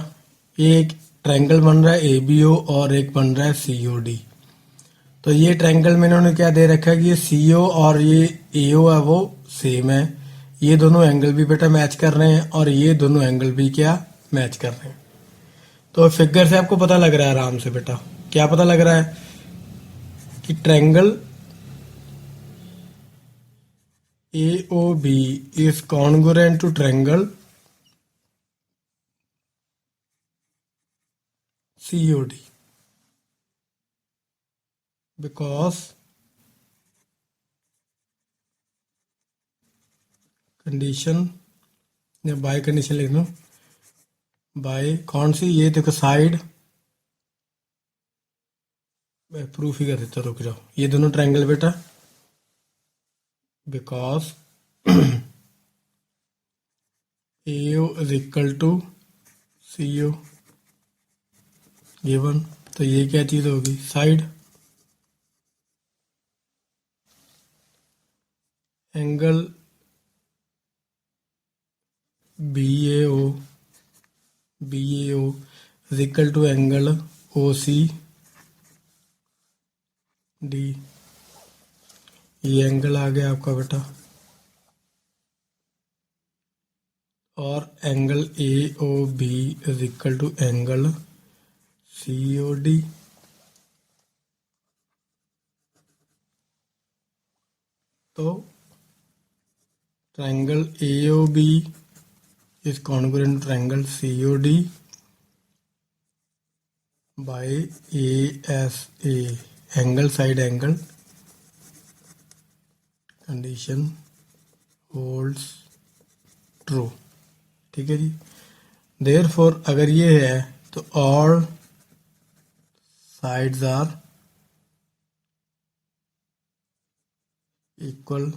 ये एक ट्रायंगल बन रहा है ABO और एक बन रहा है COD। तो ये ट्रायंगल में इन्होंने क्या दे रखा है कि ये CO और ये AO है वो सेम है, ये दोनों एंगल भी बेटा मैच कर रहे हैं और ये दोनों एंगल भी क्या मैच कर रहे हैं। तो फिगर से आपको पता लग रहा है आराम से बेटा, क्या पता लग रहा है कि triangle AOB is congruent to triangle COD because condition या बाय कंडीशन लिख लो, बाय कौन सी, ये देखो साइड, मैं प्रूफ ही कर देता, रुक जाओ। ये दोनों ट्रायंगल बेटा because AO is equal to CO given, तो ये क्या चीज होगी, side. Angle BAO is equal to angle OCD, ये एंगल आ गया आपका बेटा। और angle AOB is equal to angle COD। तो triangle AOB is congruent to triangle COD by ASA, angle side angle condition holds true. ठीक है जी। देयरफॉर अगर ये है तो all sides are equal,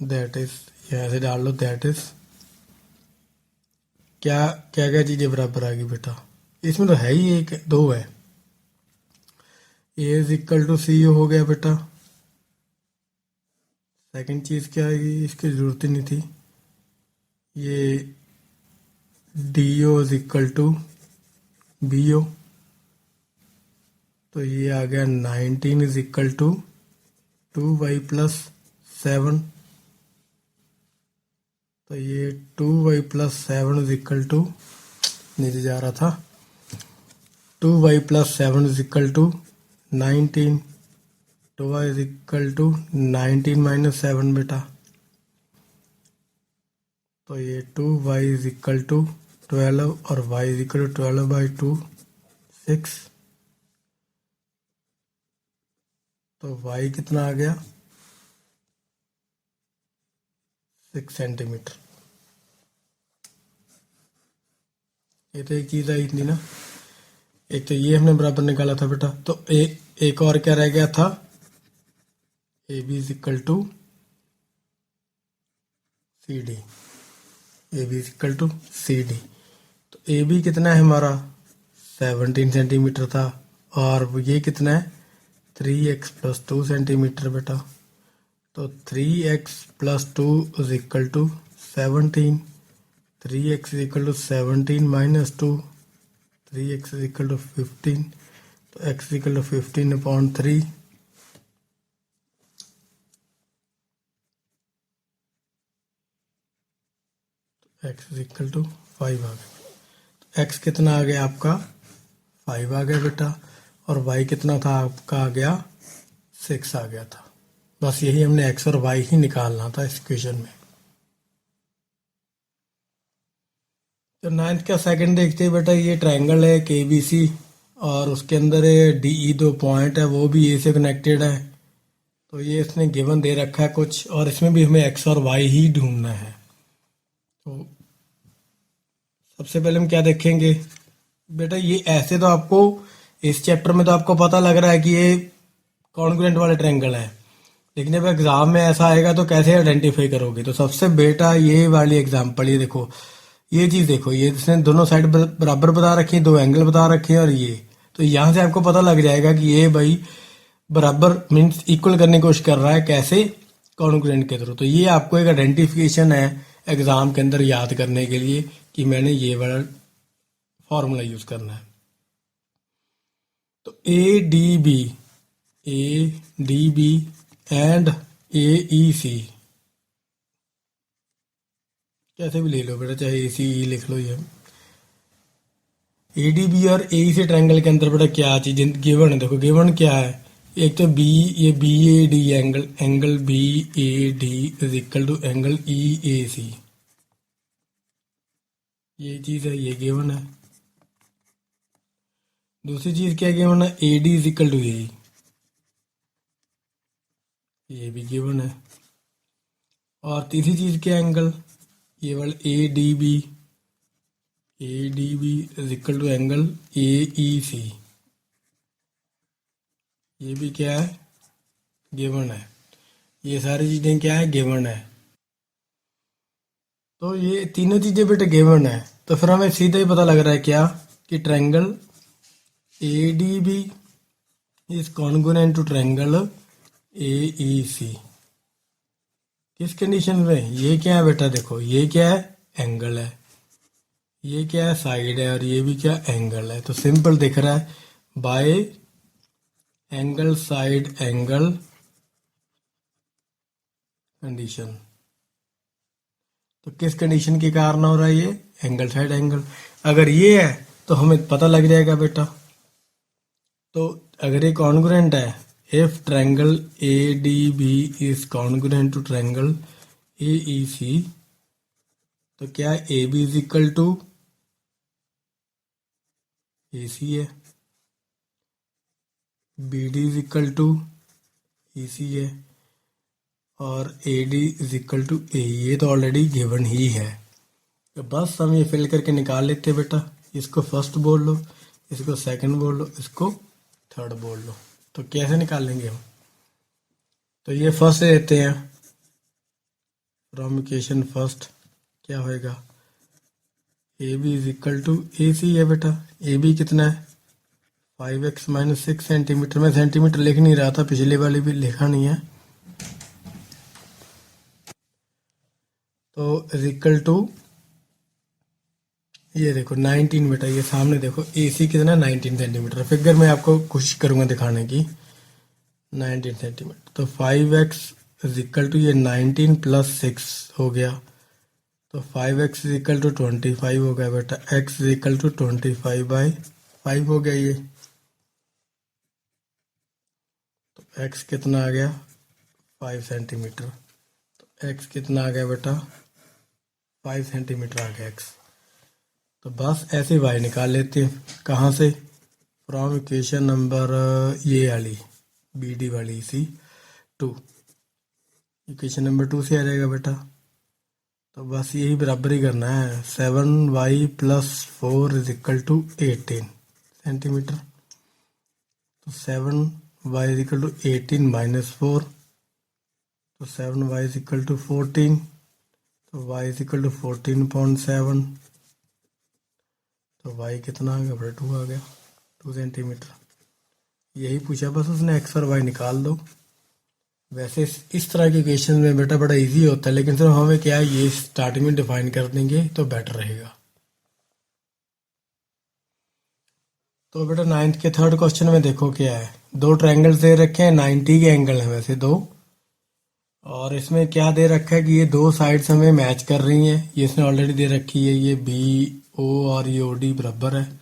that is, यहाँ से डाल लो, दैट इज क्या क्या क्या चीजें बराबर आ गई बेटा, इसमें तो है ही एक, दो है। A is equal to CO हो गया बेटा। सेकंड चीज क्या आएगी, इसकी जरूरत ही नहीं थी, ये DO is equal to BO, तो ये आ गया 19 is equal to 2y plus 7, तो ये 2y plus 7 is equal to, नीचे जा रहा था, 2y plus 7 is equal to 19, 2y is equal to 19 minus 7 बेटा, तो ये 2y इज इक्वल टू 12 और y इज इक्वल टू 12/2 6, तो y कितना आ गया 6 सेंटीमीटर। ये तो एक चीज आई थी ना, एक तो ये हमने बराबर निकाला था बेटा, तो एक और क्या रह गया था, AB is equal to CD, AB is equal to CD, तो AB कितना है हमारा 17 सेंटीमीटर था, और ये कितना है 3x प्लस 2 सेंटीमीटर बेटा, तो 3x plus 2 is equal to 17, 3x is equal to 17 minus 2, 3x is equal to 15, तो x is equal to 15/3, x is equal to 5 आ गया। तो x कितना आ गया आपका 5 आ गया बेटा, और y कितना था आपका आ गया 6 आ गया था। बस यही हमने x और y ही निकालना था इस क्वेश्चन में। तो 9th का सेकंड देखते हैं बेटा, ये ट्रायंगल है KBC और उसके अंदर DE 2 पॉइंट है, वो भी A से कनेक्टेड है। तो ये इसने गिवन दे रखा है कुछ, और इसमें भी हमें x और y ही ढूंढना है। तो सबसे पहले हम क्या देखेंगे बेटा, ये ऐसे तो आपको इस चैप्टर में तो आपको पता लग रहा है कि ये कॉन्ग्रुएंट वाले ट्रायंगल है, लेकिन जब एग्जाम में ऐसा आएगा तो कैसे आइडेंटिफाई करोगे। तो सबसे बेटा ये वाली एग्जांपल, ये देखो, ये चीज देखो, ये इसने दोनों साइड बराबर बता रखी है, दो एंगल बता रखे हैं, और ये तो यहाँ से आपको पता लग जाएगा कि ये भाई बराबर मीन्स इक्वल करने की कोशिश कर रहा है, कैसे? कॉन्ग्रुएंट के थ्रू। तो ये आपको एक आइडेंटिफिकेशन है एग्जाम के अंदर याद करने के लिए कि मैंने ये वाला फॉर्मूला यूज करना है। तो A D B and AEC, कैसे भी ले लो बेटा, चाहे ACE लिख लो। ये ADB और AEC ट्रायंगल के अंदर बेटा क्या चीज गिवन है? देखो गिवन क्या है, एक तो ये BAD angle BAD is equal to angle EAC, ये चीज है, ये गिवन है। दूसरी चीज क्या गिवन है? AD is equal to AE, ये भी गिवन है। और तीसरी चीज क्या एंगल? ये वाला ADB is equal to angle AEC, ये भी क्या है? गिवन है। ये सारी चीजें क्या है? गिवन है। तो ये तीनों चीजें बेटा गिवन है, तो फिर हमें सीधा ही पता लग रहा है क्या कि triangle ADB is congruent to triangle AEC। किस कंडीशन में? ये क्या है बेटा? देखो ये क्या है? एंगल है, ये क्या है? साइड है, और ये भी क्या? एंगल है। तो सिंपल दिख रहा है, bye angle side angle condition. तो किस कंडीशन के कारण हो रहा है ये? Angle side angle. अगर ये है तो हमें पता लग जाएगा बेटा। तो अगर ये कॉन्ग्रुएंट है, if triangle ADB is congruent to triangle AEC, तो क्या AB is equal to AC है, BD is equal to EC है, और AD is equal to AE। ये तो ऑलरेडी गिवन ही है, तो बस हम ये फिल करके निकाल लेते हैं बेटा। इसको फर्स्ट बोल लो, इसको सेकंड बोल लो, इसको थर्ड बोल लो। तो कैसे निकाल लेंगे हम? तो ये फर्स्ट लेते हैं, फ्रॉम इक्वेशन फर्स्ट क्या होएगा? AB is equal to AC है बेटा। AB कितना है? 5x minus 6 centimetre. में सेंटीमीटर लिख नहीं रहा था, पिछले वाले भी लिखा नहीं है। तो इज इक्वल टू ये देखो 19 बेटा, ये सामने देखो AC कितना? 19 सेंटीमीटर। फिगर में आपको कोशिश करूंगा दिखाने की। 19 सेंटीमीटर। तो 5x इज इक्वल टू ये 19 प्लस 6 हो गया, तो 5x इज इक्वल टू 25 हो गया बेटा। x इज इक्वल टू 25/5 हो गया ये। तो x कितना आ गया? 5 सेंटीमीटर। तो x कितना आ गया बेटा? 5 सेंटीमीटर आ गया x। तो बस ऐसे y निकाल लेते हैं। कहाँ से? फ्रॉम इक्वेशन नंबर ये वाली BD वाली C2, इक्वेशन नंबर 2 से आ जाएगा बेटा। तो बस यही बराबर ही करना है। 7y plus 4 is equal to 18 centimetre. तो 7y is equal to 18 minus 4, तो 7y इज इक्वल टू 14। तो y इज इक्वल टू 14.7। तो y कितना आ गया बेटा? 2 आ गया, 2 सेंटीमीटर। यही पूछा, बस उसने x और y निकाल दो। वैसे इस तरह के क्वेश्चन में बेटा बड़ा इजी होता है, लेकिन सिर्फ हमें क्या है, ये स्टार्टिंग में डिफाइन कर देंगे तो बेटर रहेगा। तो बेटा 9th के थर्ड क्वेश्चन में देखो क्या है। दो ट्रायंगल्स दे रखे हैं, 90 के एंगल है वैसे दो, और इसमें क्या दे रखा है कि ये दो साइड्स हमें मैच कर रही हैं। ये इसने ऑलरेडी दे रखी है, ये BO और ये OD बराबर है,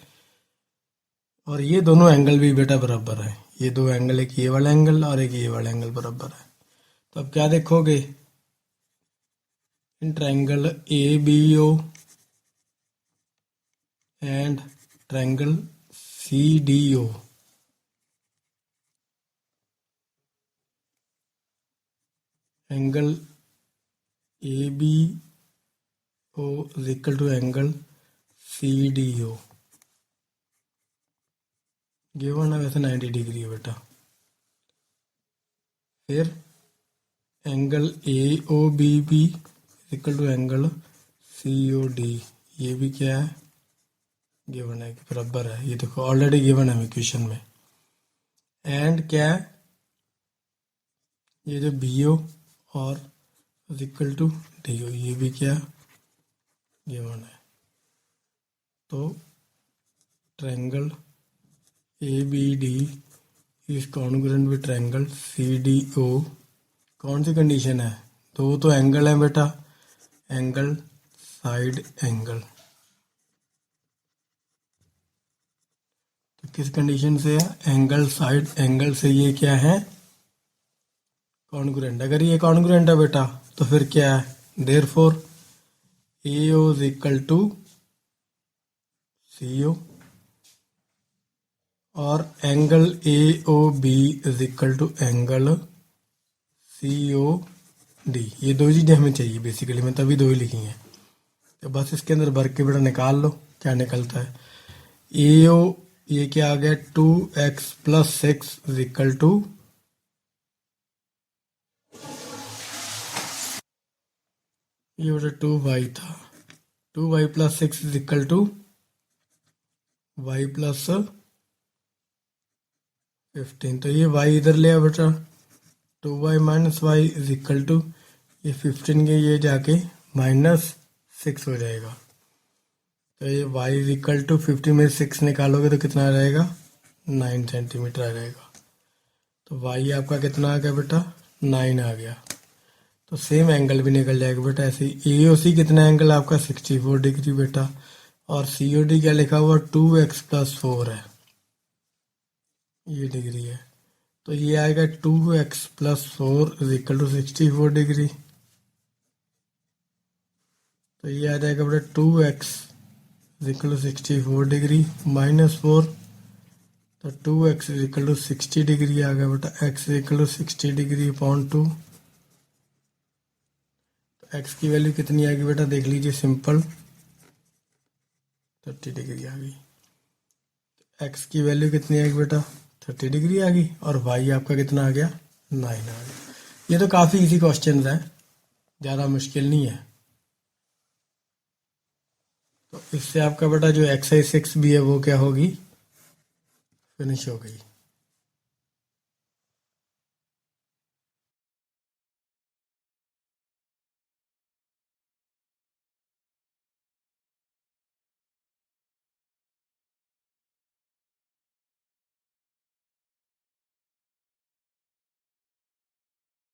और ये दोनों एंगल भी बेटा बराबर है। ये दो एंगल, एक ये वाला एंगल और एक ये वाला एंगल बराबर है। तो अब क्या देखोगे? In triangle ABO and triangle CDO, angle ABO is equal to angle CDO। Given है वैसे 90 डिग्री है बेटा। फिर angle AOBB equal to angle COD, ये भी क्या है? गिवन है कि बराबर है, ये देखो ऑलरेडी गिवन है इक्वेशन में। एंड क्या है, ये जो बी ओ और इक्वल टू डी ओ, ये भी क्या गिवन है। तो triangle A B D is congruent with triangle C D O. कौन सी कंडीशन है, दो तो एंगल है बेटा, एंगल साइड एंगल। तो किस कंडीशन से है, एंगल साइड एंगल से ये क्या है, कॉन्ग्रुएंट। अगर ये कॉन्ग्रुएंट है बेटा तो फिर क्या है, therefore A O is equal to C O और angle A O B is equal to angle C O D. ये दो चीजें हमें चाहिए बेसिकली, मैं तभी दो ही लिखी हैं। तो बस इसके अंदर भर के बेटा निकाल लो क्या निकलता है। ए ओ ये क्या आ गया, 2x plus 6 is equal to, ये बेटा 2y था, 2y plus 6 is equal to y plus 15। तो ये y इधर ले आओ बेटा, 2y minus y is equal to, ये 15 के ये जाके -6 हो जाएगा। तो ये y इज इक्वल टू 50 में 6 निकालोगे तो कितना आ जाएगा, 9 सेंटीमीटर आ जाएगा। तो y आपका कितना आ गया बेटा, 9 आ गया। तो सेम एंगल भी निकल जाएगा बेटा ऐसे ही। ए ओ सी कितना एंगल आपका 64 डिग्री बेटा, और सी ओ डी क्या लिखा हुआ 2x प्लस 4 है, ये डिग्री है। तो ये आएगा 2x plus 4 is equal to 64 degree. तो ये आ जाएगा बेटा 2x is equal to 64 degree minus 4, तो 2x is equal to 60 degree आ गया बेटा, x is equal to 60 degree upon 2। तो x की वैल्यू कितनी आएगी बेटा, देख लीजिए सिंपल, 30 डिग्री आ गई। x की वैल्यू कितनी आएगी बेटा, 30 डिग्री आ गई, और y आपका कितना आ गया, 9 आ गया। ये तो काफ़ी इजी क्वेश्चन है, ज़्यादा मुश्किल नहीं है। तो इससे आपका बेटा जो एक्सरसाइज 6 भी है वो क्या होगी, फिनिश हो गई।